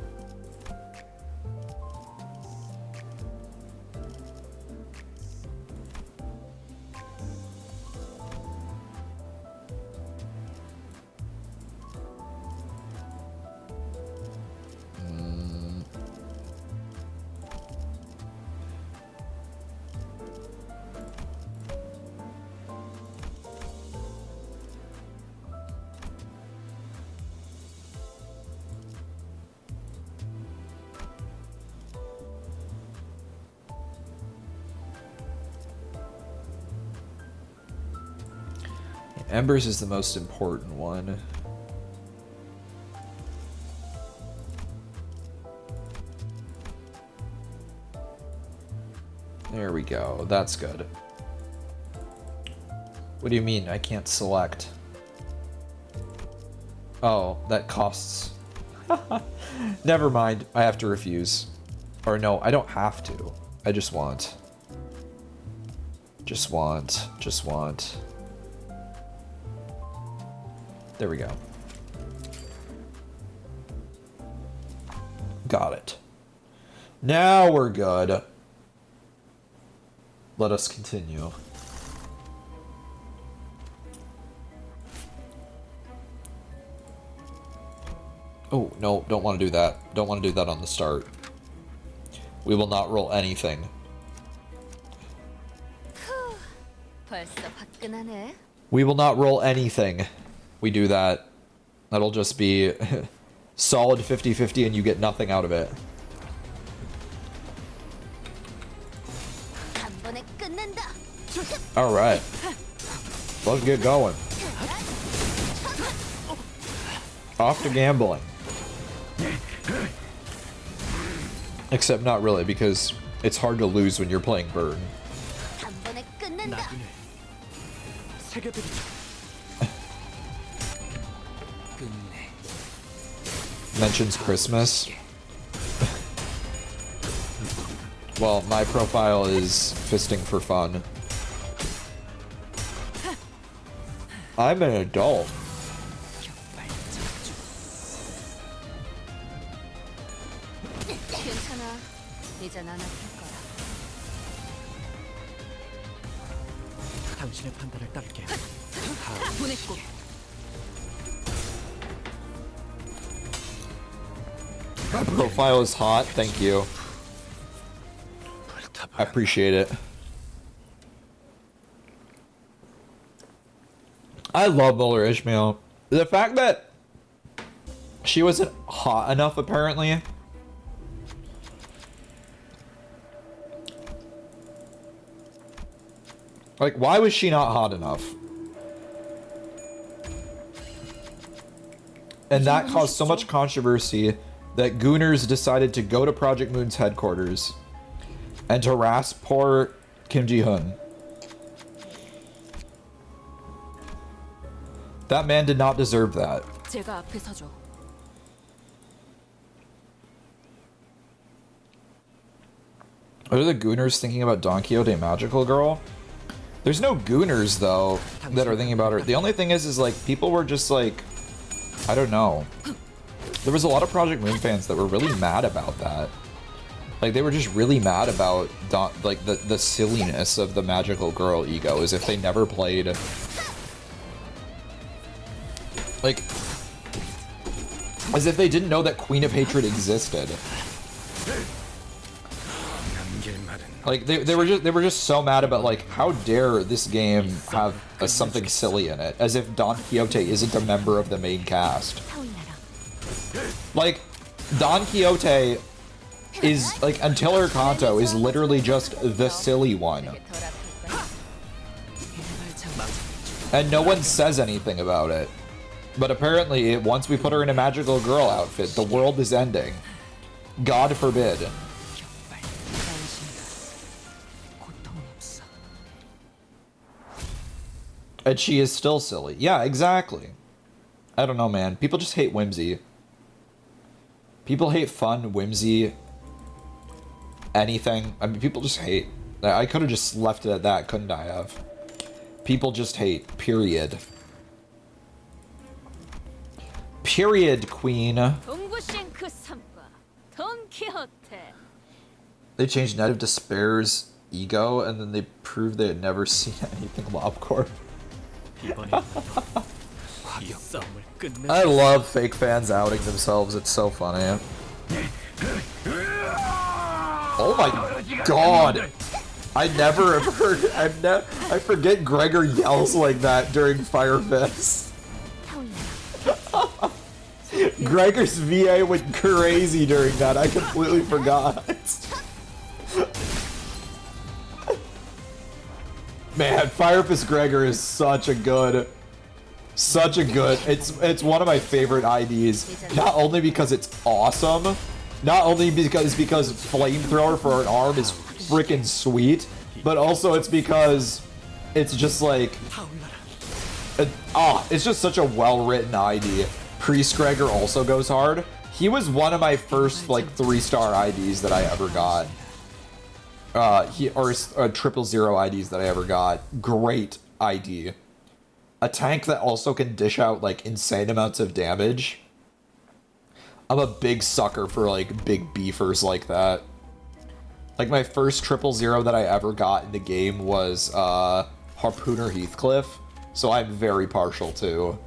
Embers is the most important one. There we go. That's good. What do you mean I can't select? Oh, that costs. Never mind. I have to refuse. Or no, I don't have to. I just want. Just want. There we go. Got it. Now we're good. Let us continue. Oh, no, don't want to do that. Don't want to do that on the start. We will not roll anything. We will not roll anything. We do that. That'll just be solid 50-50 and you get nothing out of it. 한 번에 끝낸다. All right, let's get going. Off to gambling. Except not really, because it's hard to lose when you're playing bird. 한 번에 끝낸다. 나그네 새겨드리죠. 끝내. Mentions Christmas. Well, my profile is fisting for fun. I'm an adult. 괜찮아. 이제 난 아플 거야. 당신의 판단을 따를게요. 보냈고. My profile is hot. Thank you. I appreciate it. I love Muller Ishmael. The fact that she wasn't hot enough, apparently. Like, why was she not hot enough? And that caused so much controversy that Gooners decided to go to Project Moon's headquarters and to harass poor Kim Ji-hoon. That man did not deserve that. 제가 앞에 서줘. What are the Gooners thinking about Don Quixote Magical Girl? There's no Gooners, though, that are thinking about her. The only thing is like, people were just like, I don't know. There was a lot of Project Moon fans that were really mad about that. Like, they were just really mad about the silliness of the Magical Girl ego, as if they never played. Like, as if they didn't know that Queen of Hatred existed. Like, they were just so mad about, like, how dare this game have something silly in it, as if Don Quixote isn't a member of the main cast. Like, Don Quixote is, like, until her Kanto is literally just the silly one. And no one says anything about it. But apparently, once we put her in a magical girl outfit, the world is ending. God forbid. And she is still silly. Yeah, exactly. I don't know, man. People just hate whimsy. People hate fun, whimsy, anything. I mean, people just hate. I could have just left it at that, couldn't I have? People just hate, period. Period, queen. They changed Night of Despair's ego, and then they proved they had never seen anything LobCorp. I love fake fans outing themselves, it's so funny. Oh my god! I never have heard, I forget Gregor yells like that during Fire Fist. Gregor's VA went crazy during that, I completely forgot. Man, Fire Fist Gregor is such a good, it's one of my favorite IDs, not only because it's awesome, not only because flamethrower for an arm is freaking sweet, but also it's because it's just like, it's just such a well-written ID. Priest Gregor also goes hard. He was one of my first like 3-star IDs that I ever got. Or 000 IDs that I ever got. Great ID. A tank that also can dish out like insane amounts of damage. I'm a big sucker for like big beefers like that. Like my first 000 that I ever got in the game was Harpooner Heathcliff. So I'm very partial to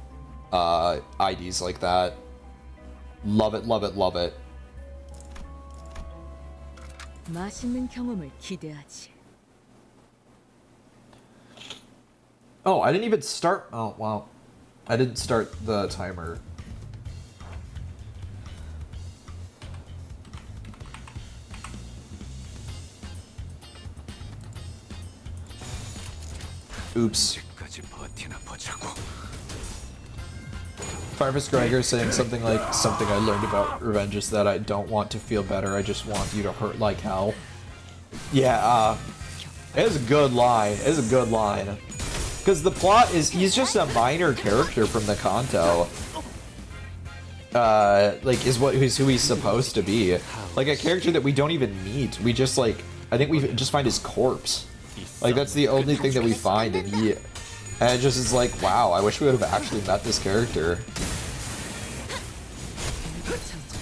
IDs like that. Love it, love it, love it. 맛있는 경험을 기대하지. Oh, I didn't even start. Oh, wow. I didn't start the timer. Oops. 언제까지 버티나 보자고. Farfus Gregor saying something like, something I learned about revenge is that I don't want to feel better, I just want you to hurt like hell. Yeah, it is a good line. It is a good line. Because the plot is, he's just a minor character from the Kanto. Like, is who he's supposed to be. Like, a character that we don't even meet. We just, like, I think we just find his corpse. Like, that's the only thing that we find, and it just is like, wow, I wish we would have actually met this character.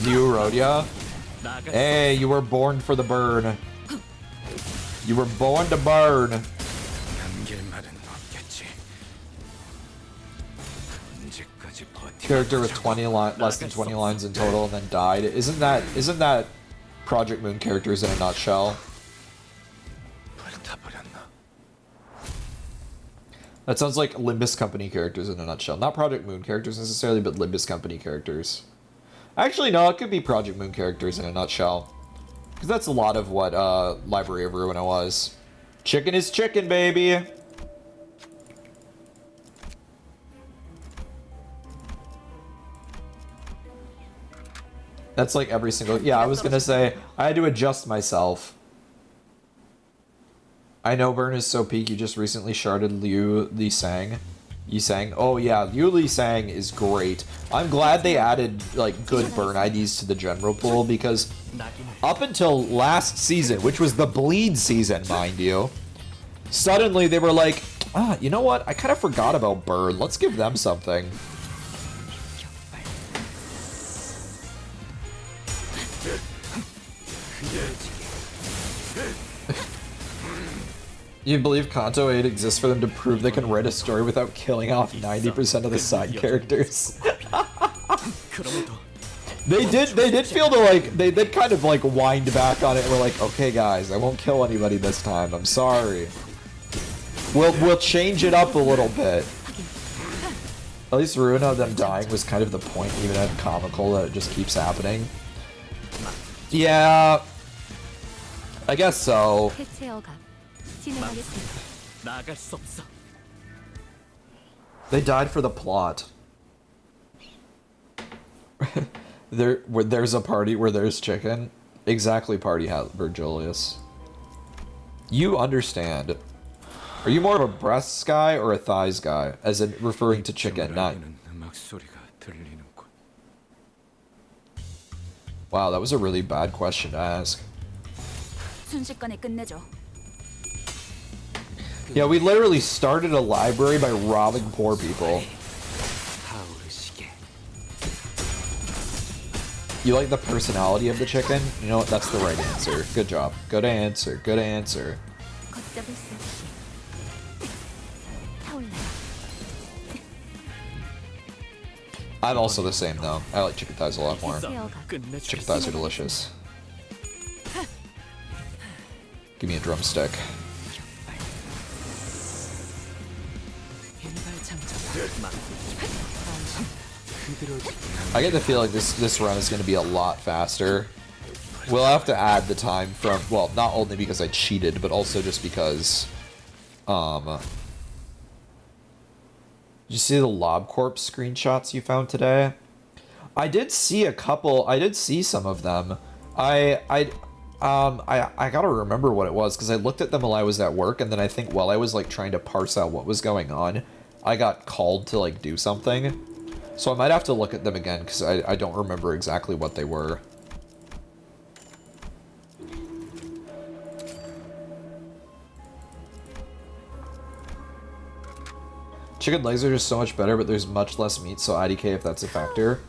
New Rhodia? Hey, you were born for the burn. You were born to burn. 남길 말은 없겠지. 언제까지 버티나 Character with 보자고. less than 20 lines in total and then died. Isn't that Project Moon characters in a nutshell? 불타버렸나? That sounds like Limbus Company characters in a nutshell. Not Project Moon characters necessarily, but Limbus Company characters. Actually, no, it could be Project Moon characters in a nutshell. Because that's a lot of what Library of Ruina was. Chicken is chicken, baby! That's like every single... Yeah, I was gonna say, I had to adjust myself. I know Burn is so peak, you just recently sharded Liu Li Sang. Yi Sang. Oh yeah, Liu Li Sang is great. I'm glad they added like good burn IDs to the general pool because up until last season, which was the bleed season, mind you, suddenly they were like, ah, you know what? I kind of forgot about burn. Let's give them something. You believe Kanto 8 exists for them to prove they can write a story without killing off 90% of the side characters? They did feel to like, they did kind of like wind back on it and were like, okay guys, I won't kill anybody this time, I'm sorry. We'll change it up a little bit. At least Ruina of them dying was kind of the point, even at comical, that it just keeps happening. Yeah, I guess so. 나갈 수 없어. They died for the plot. There's a party where there's chicken. Exactly, party hat, Virgilius. You understand. Are you more of a breasts guy or a thighs guy? As in referring to chicken, not... 음악 소리가 들리는군. Wow, that was a really bad question to ask. 순식간에 끝내죠. Yeah, we literally started a library by robbing poor people. 타오르시게. You like the personality of the chicken? You know what? That's the right answer. Good job. Good answer. Good answer. 걷잡을 수 없이 타올라요. I'm also the same though. I like chicken thighs a lot more. 끝내주겠어. Chicken thighs are delicious. Give me a drumstick. I get the feeling this run is going to be a lot faster. We'll have to add the time from, well, not only because I cheated, but also just because, did you see the LobCorp screenshots you found today? I did see a couple, I did see some of them. I gotta remember what it was, because I looked at them while I was at work, and then I think while I was, like, trying to parse out what was going on, I got called to, like, do something. So I might have to look at them again, because I don't remember exactly what they were. Chicken legs are just so much better, but there's much less meat, so IDK if that's a factor.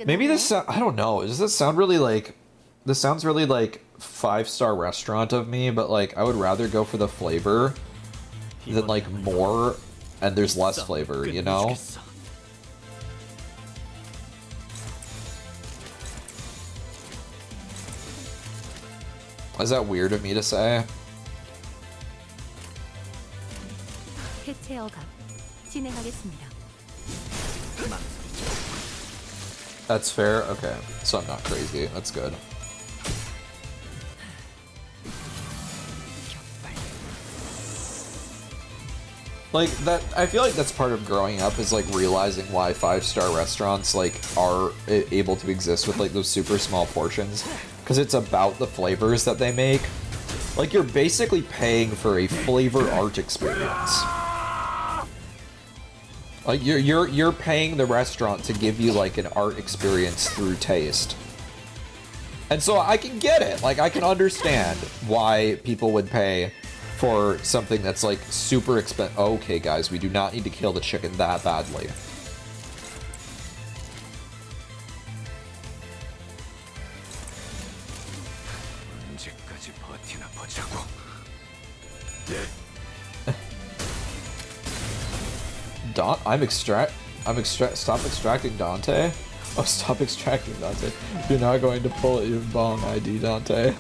Maybe this, I don't know, does this sound really like, this sounds really like 5-star restaurant of me, but like I would rather go for the flavor than like more and there's less flavor, you know? Is that weird of me to say? 해체어가 진행하겠습니다. That's fair? Okay. So I'm not crazy. That's good. Like, that, I feel like that's part of growing up, is like realizing why 5-star restaurants like are able to exist with like those super small portions, because it's about the flavors that they make. Like, you're basically paying for a flavor art experience. Like, you're paying the restaurant to give you like an art experience through taste. And so I can get it. Like, I can understand why people would pay for something that's like super expensive. Okay, guys, we do not need to kill the chicken that badly. 언제까지 버티나 보자고. Stop extracting Dante. Oh, stop extracting Dante. You're not going to pull your bong ID, Dante.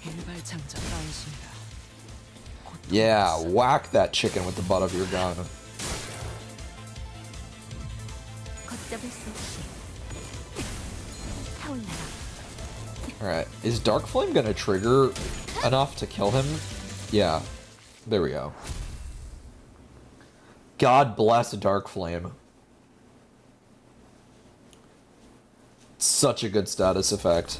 일발장전 나오신다. Yeah, whack that chicken with the butt of your gun. 걷잡을 수 없이 타올라라. Alright, is Dark Flame gonna trigger enough to kill him? Yeah, there we go. God bless Dark Flame. Such a good status effect.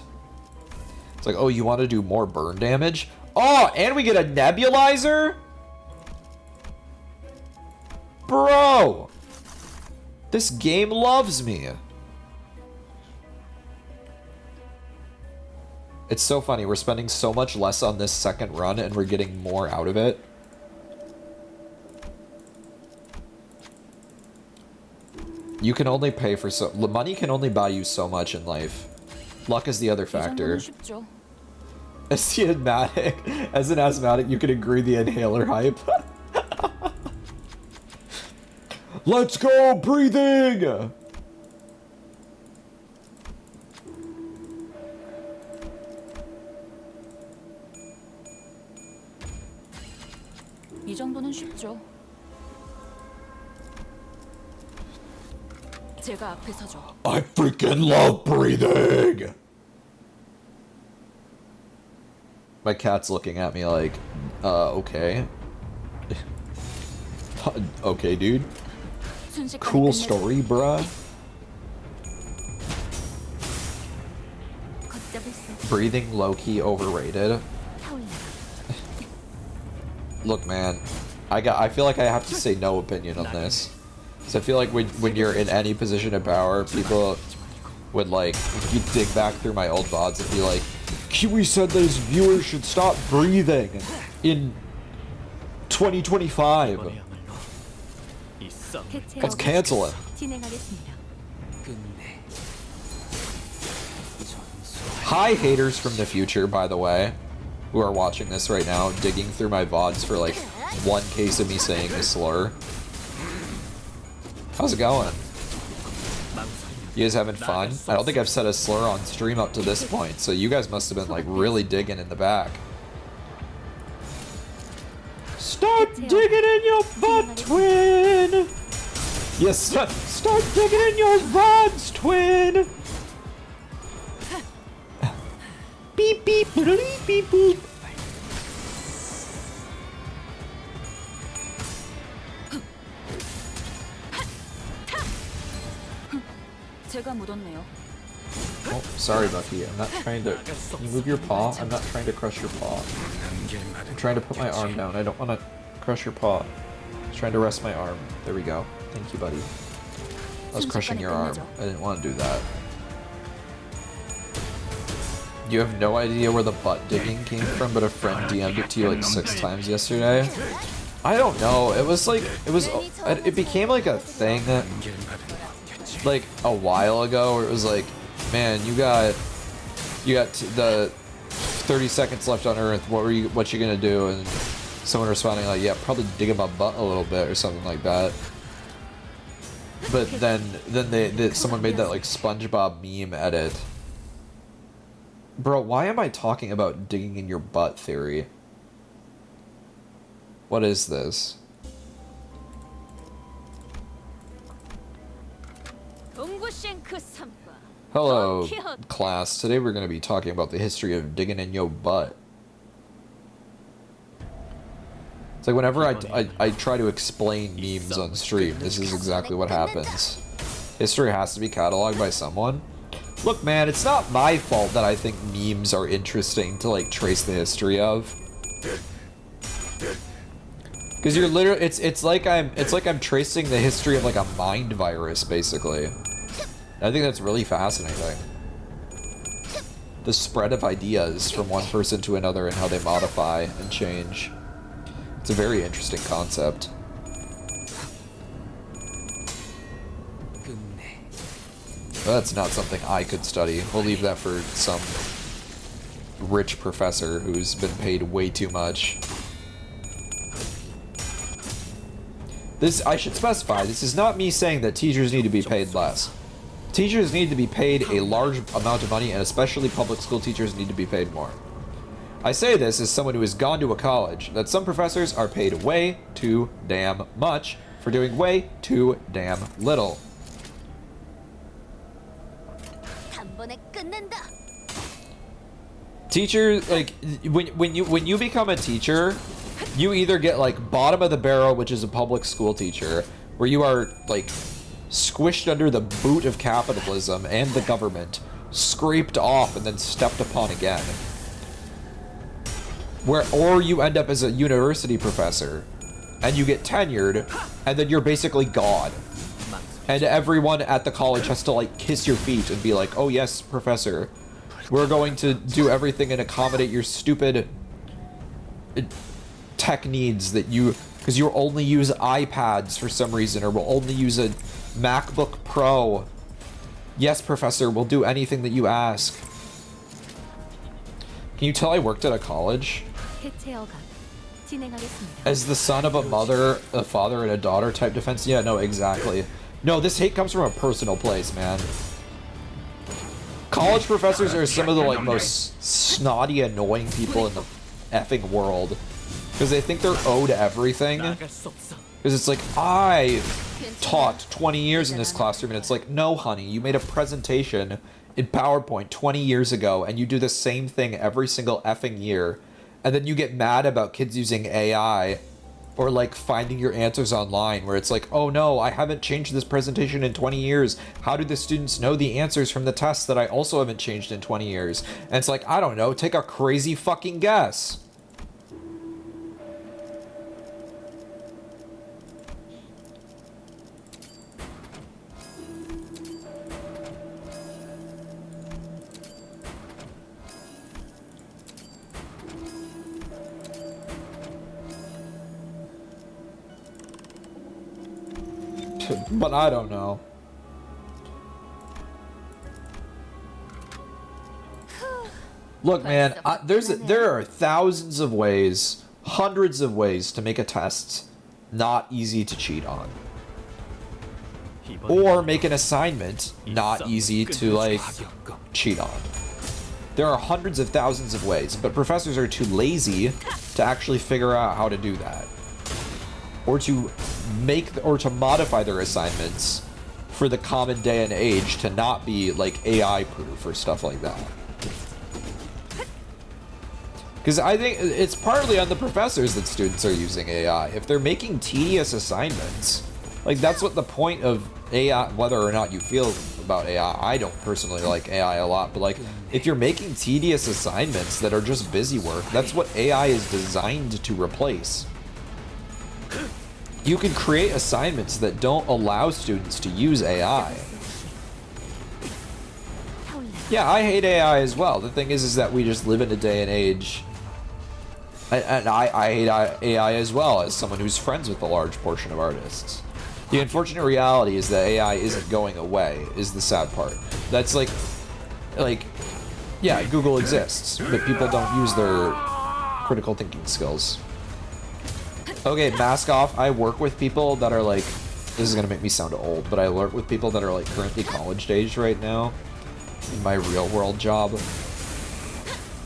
It's like, oh, you want to do more burn damage? Oh, and we get a nebulizer? Bro! This game loves me. It's so funny, we're spending so much less on this second run and we're getting more out of it. You can only pay for so... Money can only buy you so much in life. Luck is the other factor. 쉽죠. As the asthmatic, as an asthmatic, you can agree the inhaler hype. Let's go, breathing! 이 정도는 쉽죠. 제가 앞에 서죠. I freaking love breathing! My cat's looking at me like, okay. Okay, dude. 순식간에 Cool 끝내죠. story, bruh. 걷잡을 수 없이 Breathing low-key overrated. 타올라라. Look, man, I feel like I have to say no opinion on this. So I feel like when you're in any position of power, people would like, if you dig back through my old VODs and be like, Kiwi said that his viewers should stop breathing in 2025. 이번에야말로 이 썸. 대체 Let's cancel it. 진행하겠습니다. 끝내. Hi, haters from the future, by the way, who are watching this right now, digging through my VODs for like one case of me saying a slur. How's it going? You guys having fun? I don't think I've said a slur on stream up to this point, so you guys must have been like really digging in the back. Start digging in your butt, twin! Yes, start digging in your VODs, twin! Beep beep boop beep boop. 제가 묻었네요. Oh, sorry, Bucky. I'm not trying to. Can you move your paw? I'm not trying to crush your paw. I'm trying to put my arm down. I don't want to crush your paw. I'm trying to rest my arm. There we go. Thank you, buddy. I was crushing your arm. I didn't want to do that. You have no idea where the butt digging came from, but a friend DM'd it to you like 6 times yesterday. I don't know. It was like it became like a thing like a while ago where it was like, man, you got the 30 seconds left on Earth. What you gonna do? And someone responding like, yeah, probably dig in my butt a little bit or something like that. But then someone made that like SpongeBob meme edit. Bro, why am I talking about digging in your butt theory? What is this? Hello, Oh, cute. class. Today we're going to be talking about the history of digging in your butt. It's like whenever I try to explain memes on stream, this is exactly what happens. History has to be cataloged by someone. Look, man, it's not my fault that I think memes are interesting to, like, trace the history of. Because you're literally, it's like I'm tracing the history of, like, a mind virus, basically. I think that's really fascinating. The spread of ideas from one person to another and how they modify and change. It's a very interesting concept. But that's not something I could study. We'll leave that for some rich professor who's been paid way too much. This, I should specify, this is not me saying that teachers need to be paid less. Teachers need to be paid a large amount of money, and especially public school teachers need to be paid more. I say this as someone who has gone to a college, that some professors are paid way too damn much for doing way too damn little. Teacher, like, when you become a teacher, you either get, like, bottom of the barrel, which is a public school teacher, where you are, like, squished under the boot of capitalism and the government, scraped off and then stepped upon again. Or you end up as a university professor, and you get tenured, and then you're basically God. And everyone at the college has to, like, kiss your feet and be like, oh yes, professor, we're going to do everything and accommodate your stupid tech needs that you, because you only use iPads for some reason, or will only use a MacBook Pro. Yes, professor, we'll do anything that you ask. Can you tell I worked at a college? As the son of a mother, a father, and a daughter type defense? Yeah, no, exactly. No, this hate comes from a personal place, man. College professors are some of the, like, most snotty, annoying people in the effing world. Because they think they're owed everything. Because it's like, I taught 20 years in this classroom, and it's like, no, honey, you made a presentation in PowerPoint 20 years ago, and you do the same thing every single effing year. And then you get mad about kids using AI, or, like, finding your answers online, where it's like, oh no, I haven't changed this presentation in 20 years. How do the students know the answers from the tests that I also haven't changed in 20 years? And it's like, I don't know, take a crazy fucking guess. But I don't know. Look, man, there are thousands of ways, hundreds of ways to make a test not easy to cheat on. Or make an assignment not easy to, like, cheat on. There are hundreds of thousands of ways, but professors are too lazy to actually figure out how to do that. Or to modify their assignments for the common day and age to not be, like, AI proof or stuff like that. Because I think it's partly on the professors that students are using AI. If they're making tedious assignments, like, that's what the point of AI, whether or not you feel about AI, I don't personally like AI a lot, but, like, if you're making tedious assignments that are just busy work, that's what AI is designed to replace. You can create assignments that don't allow students to use AI. Yeah, I hate AI as well. The thing is that we just live in a day and age. And I hate AI as well, as someone who's friends with a large portion of artists. The unfortunate reality is that AI isn't going away, is the sad part. That's like, yeah, Google exists, but people don't use their critical thinking skills. Okay, mask off. I work with people that are, like, this is gonna make me sound old, but I work with people that are, like, currently college age right now in my real world job.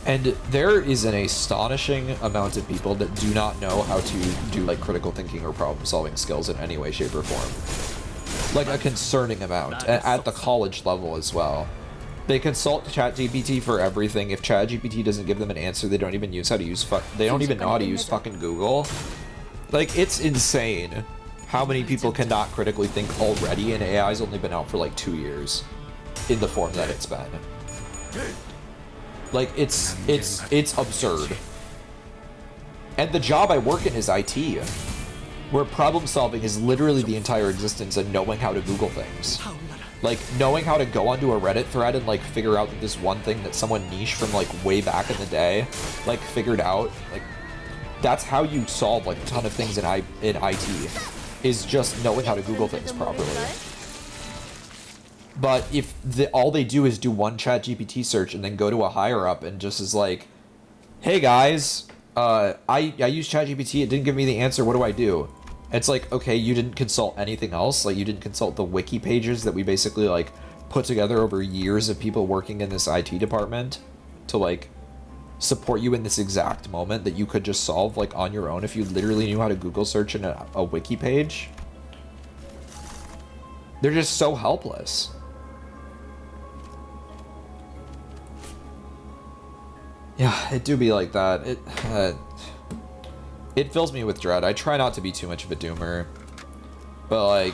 And there is an astonishing amount of people that do not know how to do, like, critical thinking or problem solving skills in any way, shape, or form. Like, a concerning amount at the college level as well. They consult ChatGPT for everything. If ChatGPT doesn't give them an answer, they don't even use how to use they don't even know how to use fucking Google. Like, it's insane how many people cannot critically think already, and AI's only been out for like 2 years in the form that it's been. Like, it's absurd. And the job I work in is IT, where problem solving is literally the entire existence and knowing how to Google things. Like, knowing how to go onto a Reddit thread and, like, figure out that this one thing that someone niche from, like, way back in the day, like, figured out, like, that's how you solve, like, a ton of things in IT, is just knowing how to Google things properly. But if all they do is do one ChatGPT search and then go to a higher up and just is like, hey guys, I used ChatGPT, it didn't give me the answer, what do I do? It's like, okay, you didn't consult anything else? Like, you didn't consult the wiki pages that we basically, like, put together over years of people working in this IT department to, like, support you in this exact moment that you could just solve, like, on your own if you literally knew how to Google search in a wiki page? They're just so helpless. Yeah, it do be like that. It fills me with dread. I try not to be too much of a doomer, but like,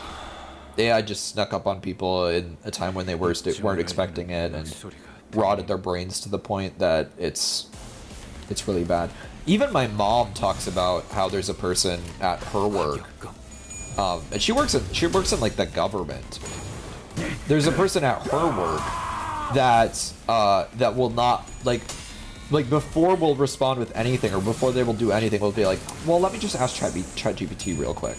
AI just snuck up on people in a time when they weren't expecting it and rotted their brains to the point that it's really bad. Even my mom talks about how there's a person at her work, and she works in like the government. There's a person at her work that will not like before we'll respond with anything or before they will do anything, we'll be like, well, let me just ask ChatGPT real quick.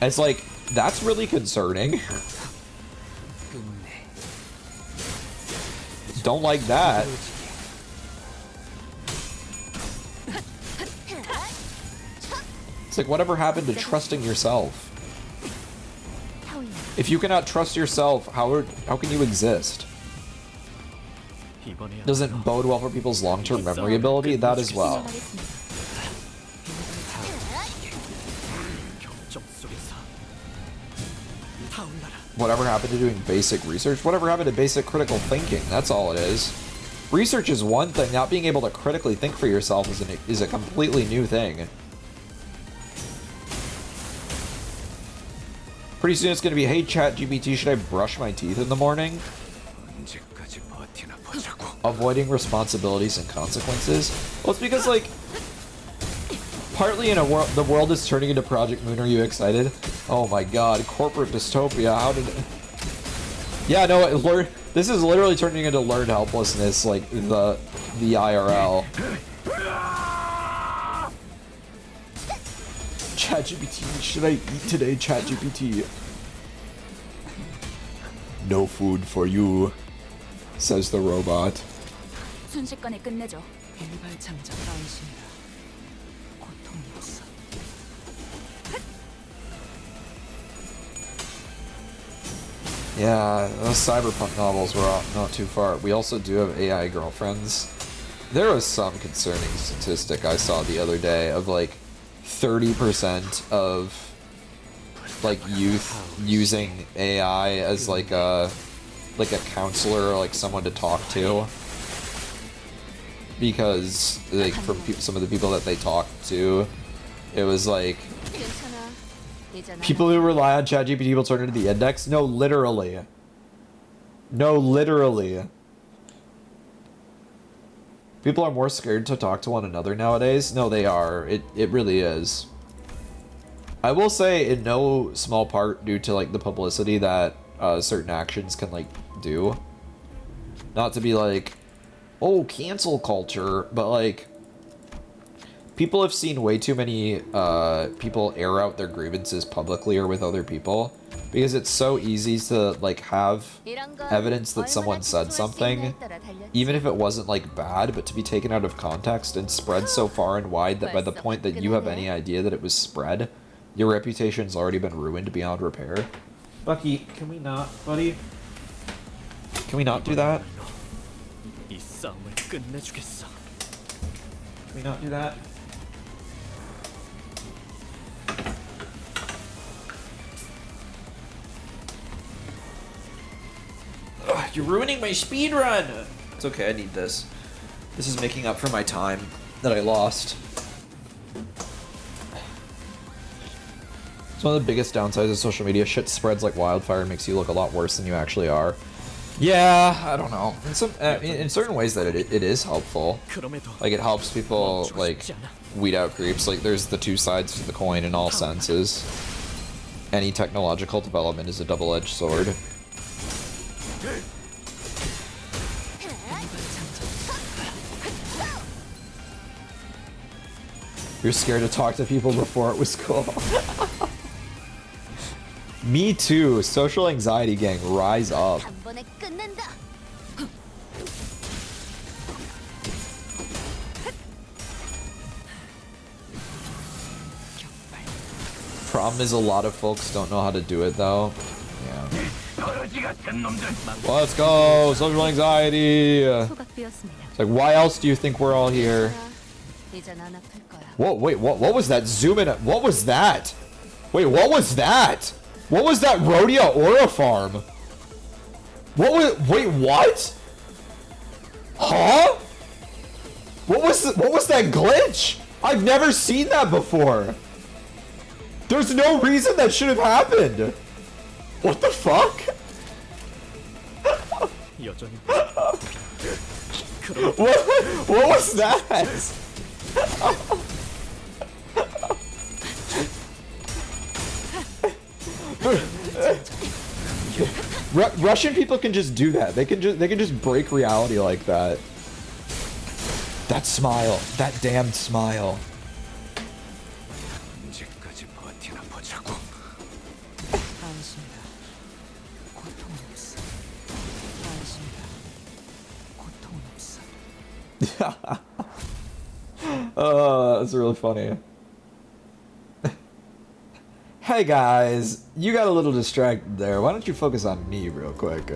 And it's like, that's really concerning. Don't like that. It's like, whatever happened to trusting yourself? If you cannot trust yourself, how can you exist? Doesn't bode well for people's long-term memory ability, that as well. Whatever happened to doing basic research? Whatever happened to basic critical thinking? That's all it is. Research is one thing, not being able to critically think for yourself is a completely new thing. Pretty soon it's gonna be, hey ChatGPT, should I brush my teeth in the morning? Avoiding responsibilities and consequences? Well, it's because, like, partly in the world is turning into Project Moon. Are you excited? Oh my god, corporate dystopia, how did it... Yeah, no, this is literally turning into learned helplessness, like, the IRL. ChatGPT, should I eat today, ChatGPT? No food for you, says the robot. 순식간에 끝내죠. 일발장장 안심이라 고통이었어. Yeah, those cyberpunk novels were not too far. We also do have AI girlfriends. There was some concerning statistic I saw the other day of like 30% of like youth using AI as like a counselor or like someone to talk to, because like from some of the people that they talked to, it was like people who rely on ChatGPT will turn into the index. No, literally. No, literally. People are more scared to talk to one another nowadays. No, they are. It really is. I will say, in no small part due to like the publicity that certain actions can like do. Not to be like, oh, cancel culture, but like people have seen way too many people air out their grievances publicly or with other people, because it's so easy to like have evidence that someone said something, even if it wasn't like bad, but to be taken out of context and spread so far and wide that by the point that you have any idea that it was spread, your reputation's already been ruined beyond repair. Bucky, can we not, buddy? Can we not do that? Can we not do that? Ugh, You're ruining my speed run. It's okay, I need this. This is making up for my time that I lost. It's one of the biggest downsides of social media. Shit spreads like wildfire and makes you look a lot worse than you actually are. Yeah, I don't know. In certain ways that it is helpful. Like, it helps people, like, weed out creeps. Like, there's the two sides to the coin in all senses. Any technological development is a double-edged sword. You're scared to talk to people before it was cool. Me too. Social anxiety gang, rise up. 단번에 끝낸다. Problem is a lot of folks don't know how to do it though. Yeah. Let's go! Social anxiety! It's like, why else do you think we're all here? 이젠 안 아플 거야. Whoa, wait, what was that? Zoom in. What was that? Wait, what was that? What was that Rodeo Aura Farm? What was, wait, what? Huh? What was that glitch? I've never seen that before. There's no reason that should have happened. What the fuck? What was that? Russian people can just do that. They can just break reality like that. That smile, that damned smile. 언제까지 버티나 보자고. 안심이다. 고통 없어. 안심이다. 고통 없어. That's really funny. Hey guys, you got a little distracted there. Why don't you focus on me real quick?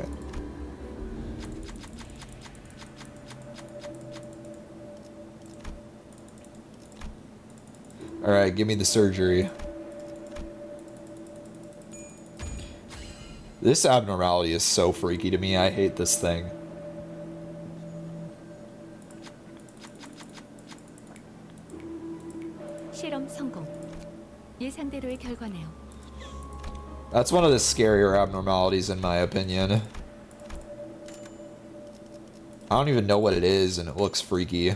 Alright, give me the surgery. This abnormality is so freaky to me. I hate this thing. 실험 성공. 예상대로의 결과네요. That's one of the scarier abnormalities in my opinion. I don't even know what it is and it looks freaky.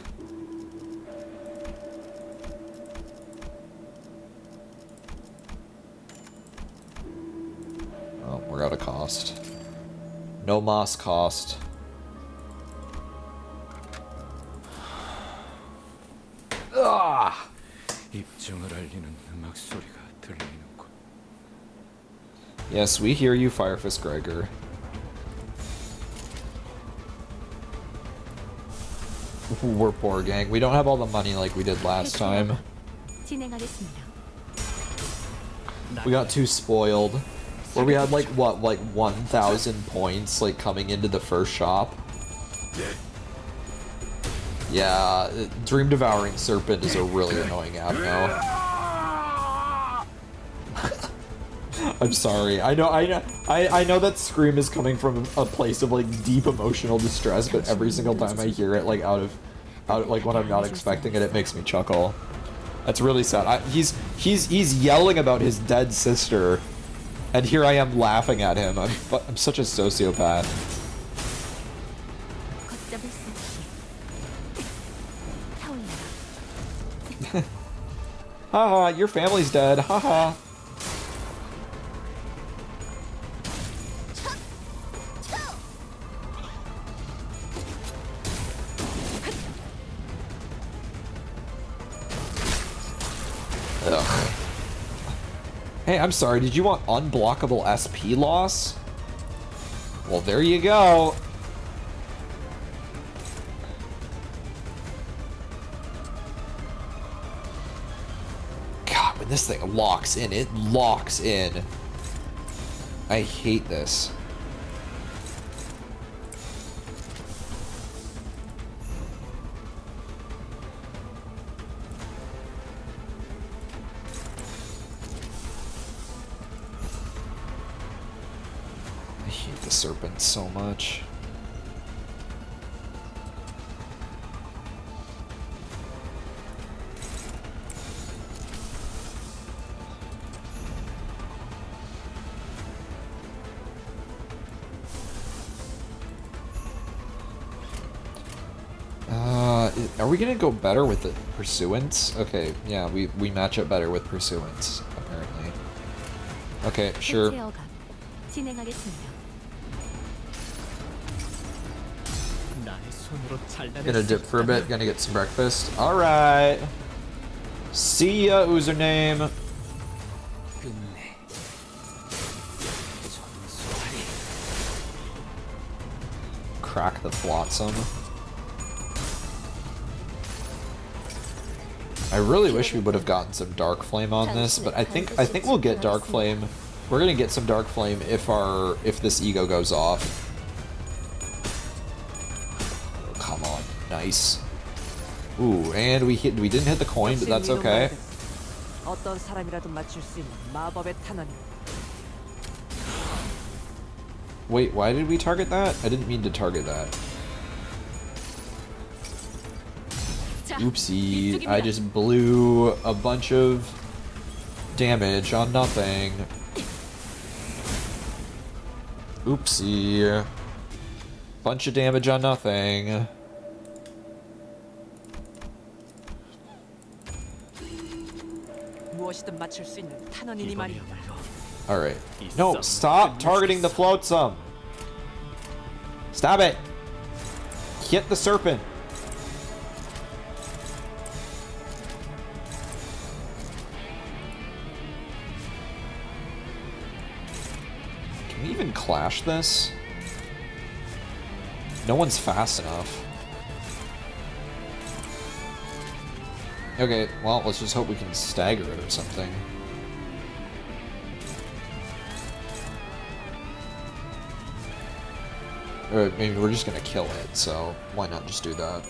Oh, we're out of cost. No moss cost. Ah! 입증을 알리는 음악 소리가 들리는군. Yes, we hear you, Firefist Gregor. We're poor, gang. We don't have all the money like we did last time. 진행하겠습니다. We got too spoiled. Where we had like, what, like 1,000 points like coming into the first shop? Yeah, Dream Devouring Serpent is a really annoying abno. I'm sorry. I know that scream is coming from a place of like deep emotional distress, but every single time I hear it, like out like when I'm not expecting it, it makes me chuckle. That's really sad. He's yelling about his dead sister, and here I am laughing at him. I'm such a sociopath. 걷잡을 수 없이 타올라라. Haha, your family's dead. Haha. Ugh. Hey, I'm sorry, did you want unblockable SP loss? Well, there you go. God, when this thing locks in, it locks in. I hate this. I hate the serpent so much. Are we gonna go better with the Pursuance? Okay, yeah, we match up better with Pursuance, apparently. Okay, sure. 대체 어감 진행하겠습니다. Gonna dip for a bit, gonna get some breakfast. Alright. See ya, username. 끝내. 전소하리. Crack the flotsam. I really wish we would have gotten some Dark Flame on this, but I think we'll get Dark Flame. We're gonna get some Dark Flame if this ego goes off. Oh, come on, nice. Ooh, and we didn't hit the coin, but that's okay. 어떤 사람이라도 맞출 수 있는 마법의 탄원이. Wait, why did we target that? I didn't mean to target that. Oopsie, I just blew a bunch of damage on nothing. Oopsie. Bunch of damage on nothing. 무엇이든 맞출 수 있는 탄원이니 말이야. Alright. No, stop targeting the flotsam. Stop it. Hit the serpent. Can we even clash this? No one's fast enough. Okay, well, let's just hope we can stagger it or something. Or maybe we're just gonna kill it, so why not just do that?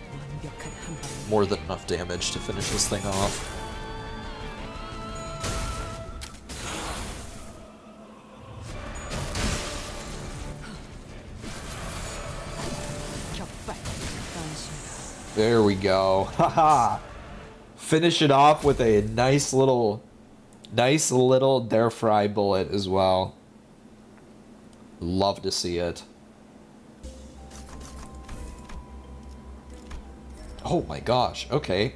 완벽한 한 방. More than enough damage to finish this thing off. 격발. 안심. There we go. Haha. Finish it off with a nice little dare fry bullet as well. Love to see it. Oh my gosh, okay.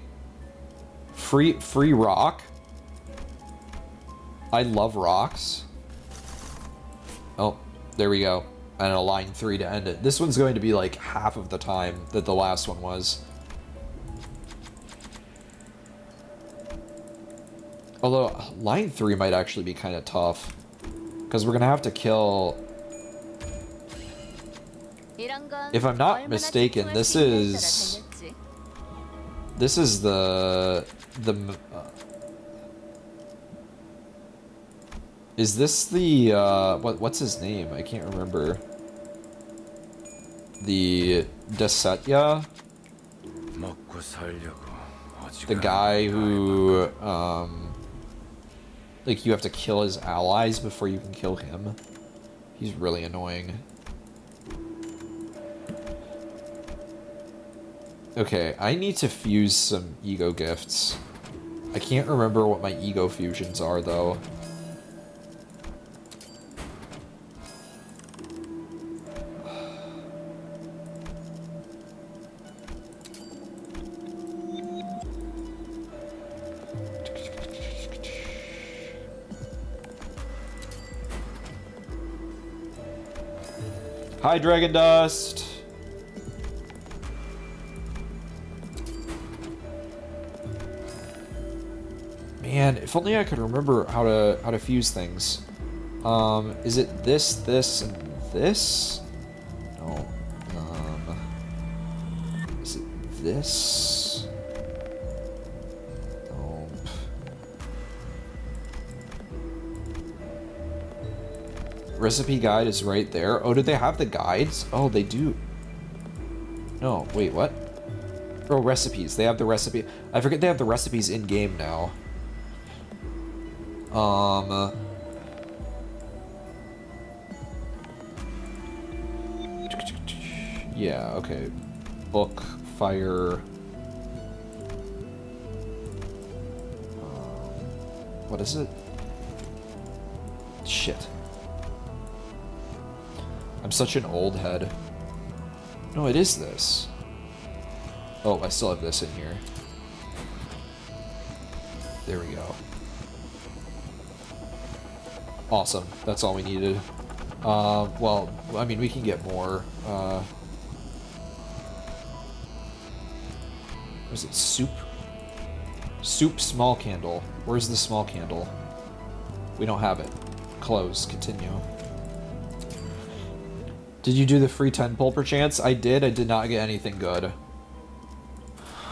Free rock. I love rocks. Oh, there we go. And a line 3 to end it. This one's going to be like half of the time that the last one was. Although, line 3 might actually be kind of tough. Because we're going to have to kill... If I'm not mistaken, this is the is this the what's his name? I can't remember. The Desetya? 먹고 살려고 The guy who like you have to kill his allies before you can kill him. He's really annoying. Okay, I need to fuse some ego gifts. I can't remember what my ego fusions are, though. Hi, Dragon Dust! Man, if only I could remember how to fuse things. Is it this, and this? No. Is it this? No. Recipe guide is right there. Oh, did they have the guides? Oh, they do. No, wait, what? Oh, recipes. They have the recipe. I forget they have the recipes in game now. Yeah, okay. Book, fire. What is it? Shit. I'm such an old head. No, it is this. Oh, I still have this in here. There we go. Awesome. That's all we needed. Well, I mean, we can get more. Was it soup? Soup small candle. Where's the small candle? We don't have it. Close. Continue. Did you do the free 10 pull perchance? I did. I did not get anything good.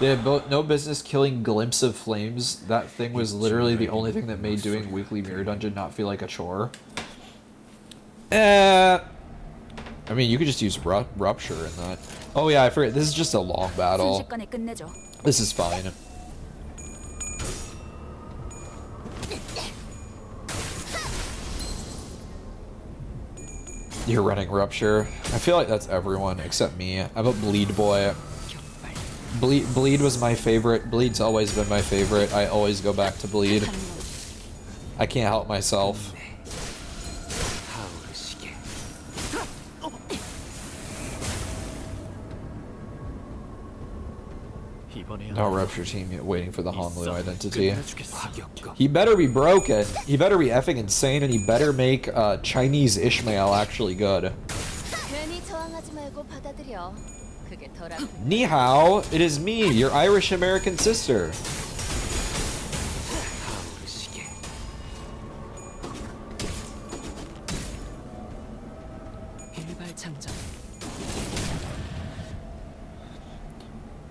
They had no business killing Glimpse of Flames. That thing was literally the only thing that made doing weekly mirror dungeon not feel like a chore. I mean, you could just use Rupture in that. Oh yeah, I forget. This is just a long battle. 순식간에 끝내죠. This is fine. You're running Rupture. I feel like that's everyone except me. I'm a Bleed boy. Bleed was my favorite. Bleed's always been my favorite. I always go back to Bleed. I can't help myself. No Rupture team yet, waiting for the Honglu identity. He better be broken. He better be effing insane, and he better make Chinese Ishmael actually good. 괜히 저항하지 말고 받아들여. 그게 덜 아픈. Ni hao, it is me, your Irish American sister. 일발장전.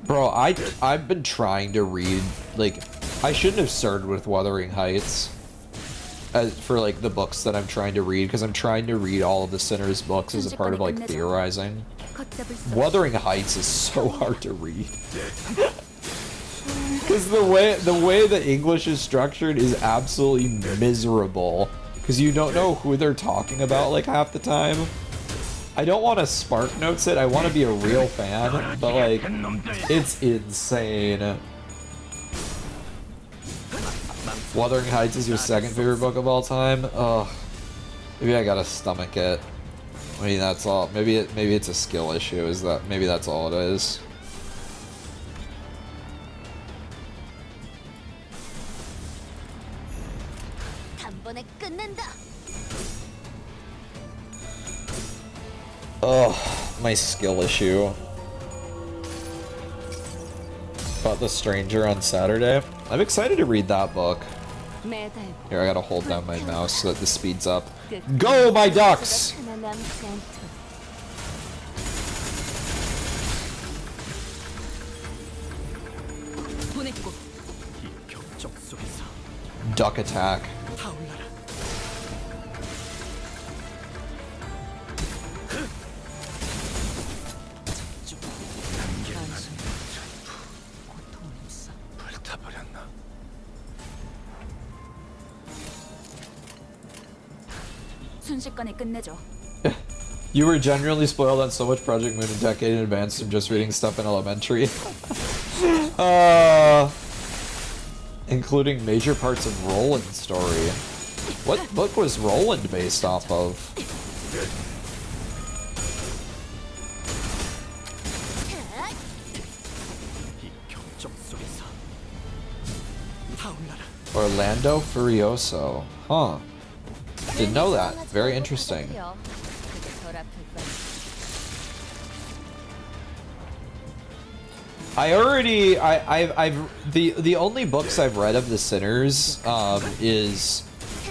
Bro, I've been trying to read, like, I shouldn't have started with Wuthering Heights for like the books that I'm trying to read, because I'm trying to read all of the Sinner's books as a part of like theorizing. Wuthering Heights is so hard to read. Because the way the English is structured is absolutely miserable, because you don't know who they're talking about like half the time. I don't want to Spark Notes it, I want to be a real fan, but like, it's insane. Wuthering Heights is your second favorite book of all time? Ugh. Maybe I gotta stomach it. I mean, that's all. Maybe it's a skill issue, maybe that's all it is. 단번에 끝낸다. Ugh, my skill issue. About the Stranger on Saturday. I'm excited to read that book. Here, I gotta hold down my mouse so that this speeds up. Go, my ducks! Duck attack. 순식간에 끝내죠. You were genuinely spoiled on so much Project Moon a decade in advance from just reading stuff in elementary. Including major parts of Roland's story. What book was Roland based off of? Orlando Furioso. Huh. Didn't know that. Very interesting. The only books I've read of the Sinners is,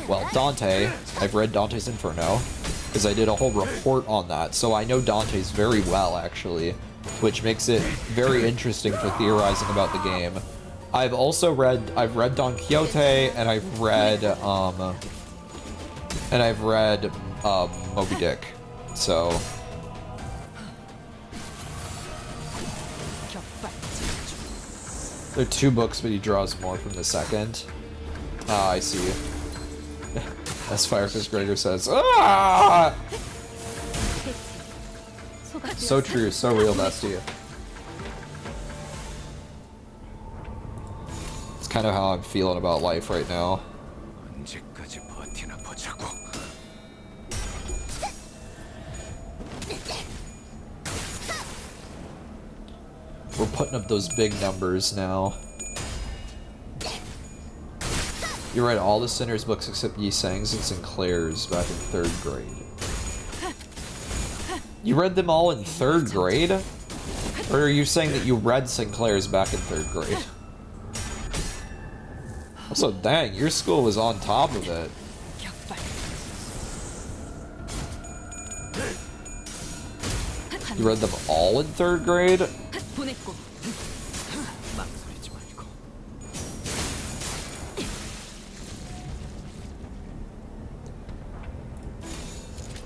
well, Dante. I've read Dante's Inferno because I did a whole report on that, so I know Dante's very well actually, which makes it very interesting for theorizing about the game. I've read Don Quixote, and I've read Moby Dick, so. There are 2 books, but he draws more from the second. Ah, I see. As Firefish Grader says. Ah! So true, so real, bestie. It's kind of how I'm feeling about life right now. 언제까지 버티나 보자고. We're putting up those big numbers now. You read all the Sinner's books except Yi Sang's and Sinclair's back in 3rd grade. You read them all in 3rd grade? Or are you saying that you read Sinclair's back in 3rd grade? Also, dang, your school was on top of it. You read them all in 3rd grade? 망설이지 말고.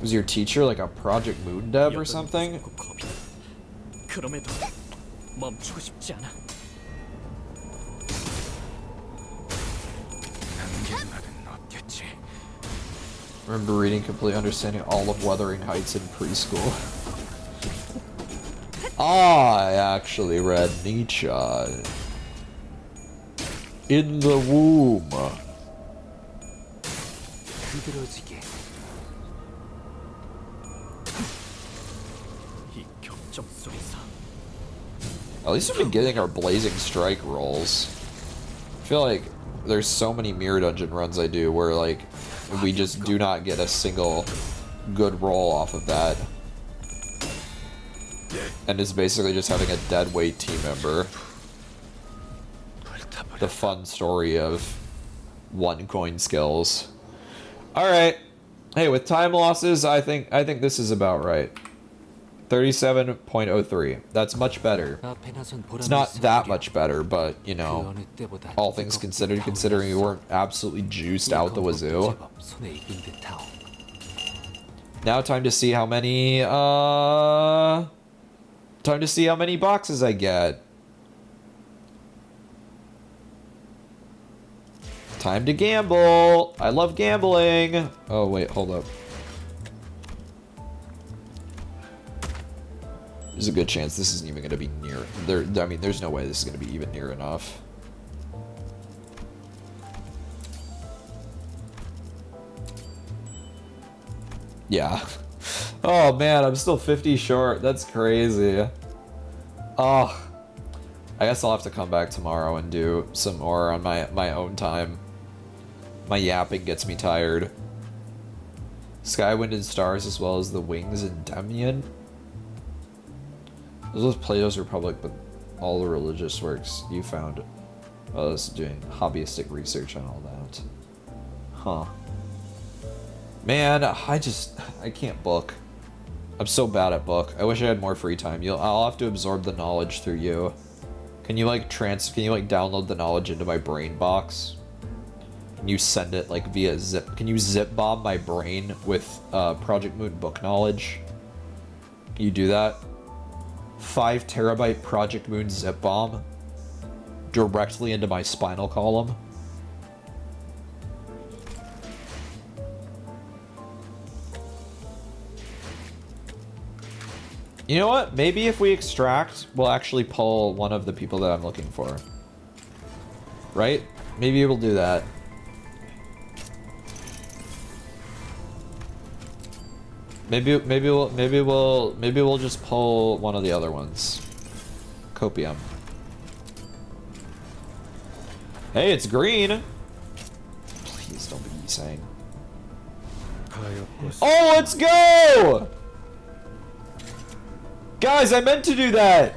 Was your teacher like a Project Moon dev or something? 그럼에도 멈추고 싶지 않아. 단계말은 없겠지. Remember reading Complete Understanding all of Wuthering Heights in preschool. I actually read Nietzsche in the womb. 두드러지게. 이 격정 속에서. At least we've been getting our Blazing Strike rolls. I feel like there's so many Mirror Dungeon runs I do where like we just do not get a single good roll off of that. And it's basically just having a dead weight team member. The fun story of 1 coin skills. Alright. Hey, with time losses, I think this is about right. 37.03. That's much better. It's not that much better, but, you know, all things considered, considering we weren't absolutely juiced out the wazoo. Now time to see how many, time to see how many boxes I get. Time to gamble. I love gambling. Oh, wait, hold up. There's a good chance this isn't even going to be near. I mean, there's no way this is going to be even near enough. Yeah. Oh, man, I'm still 50 short. That's crazy. Oh. I guess I'll have to come back tomorrow and do some more on my own time. My yapping gets me tired. Sky, Wind, and Stars, as well as The Wings and Demian. Those was Plato's Republic, but all the religious works you found. I was doing hobbyistic research on all that. Huh. Man, I can't book. I'm so bad at book. I wish I had more free time. I'll have to absorb the knowledge through you. Can you like download the knowledge into my brain box? Can you send it like via zip? Can you zip bomb my brain with Project Moon book knowledge? Can you do that? 5 terabyte Project Moon zip bomb directly into my spinal column. You know what? Maybe if we extract, we'll actually pull one of the people that I'm looking for. Right? Maybe we'll do that. Maybe we'll just pull one of the other ones. Copium. Hey, it's green. Please don't be saying. Oh, let's go! Guys, I meant to do that.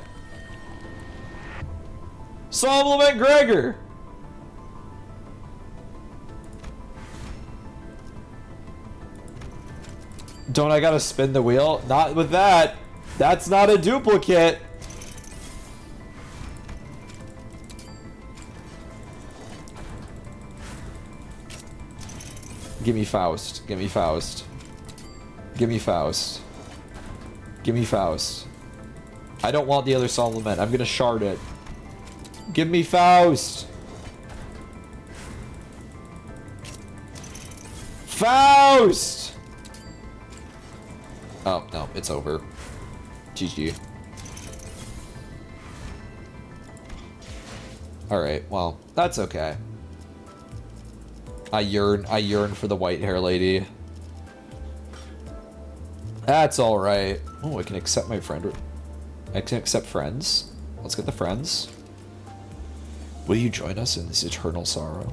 Solomon Gregor. Don't I gotta spin the wheel? Not with that. That's not a duplicate. Give me Faust. Give me Faust. Give me Faust. Give me Faust. I don't want the other Solomon. I'm gonna shard it. Give me Faust. Faust! Oh, no, it's over. GG. Alright, well, that's okay. I yearn for the white hair lady. That's alright. Oh, I can accept my friend. I can accept friends. Let's get the friends. Will you join us in this eternal sorrow?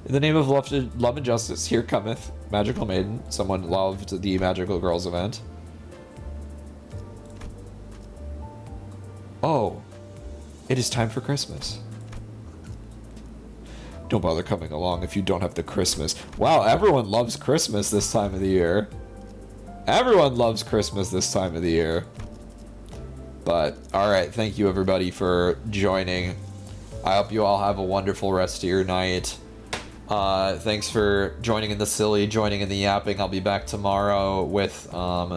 In the name of love and justice, here cometh Magical Maiden. Someone loved the Magical Girls event. Oh, it is time for Christmas. Don't bother coming along if you don't have the Christmas. Wow, everyone loves Christmas this time of the year. Everyone loves Christmas this time of the year. But, alright, thank you everybody for joining. I hope you all have a wonderful rest of your night. Thanks for joining in the silly, joining in the yapping. I'll be back tomorrow with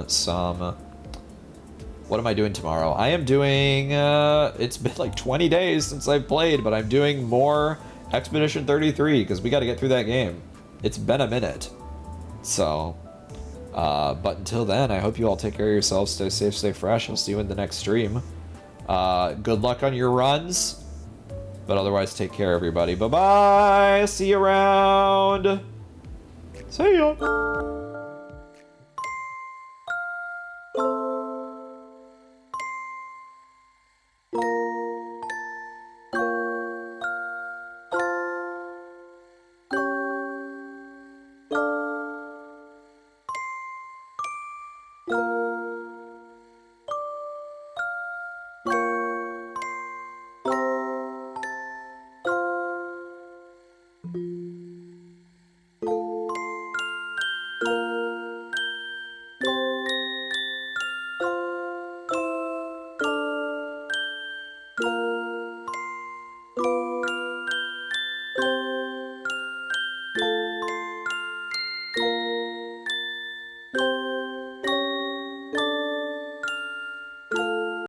some... What am I doing tomorrow? I am doing... it's been like 20 days since I've played, but I'm doing more Expedition 33, because we got to get through that game. It's been a minute. So... but until then, I hope you all take care of yourselves, stay safe, stay fresh. I'll see you in the next stream. Good luck on your runs. But otherwise, take care, everybody. Bye-bye! See you around! See ya!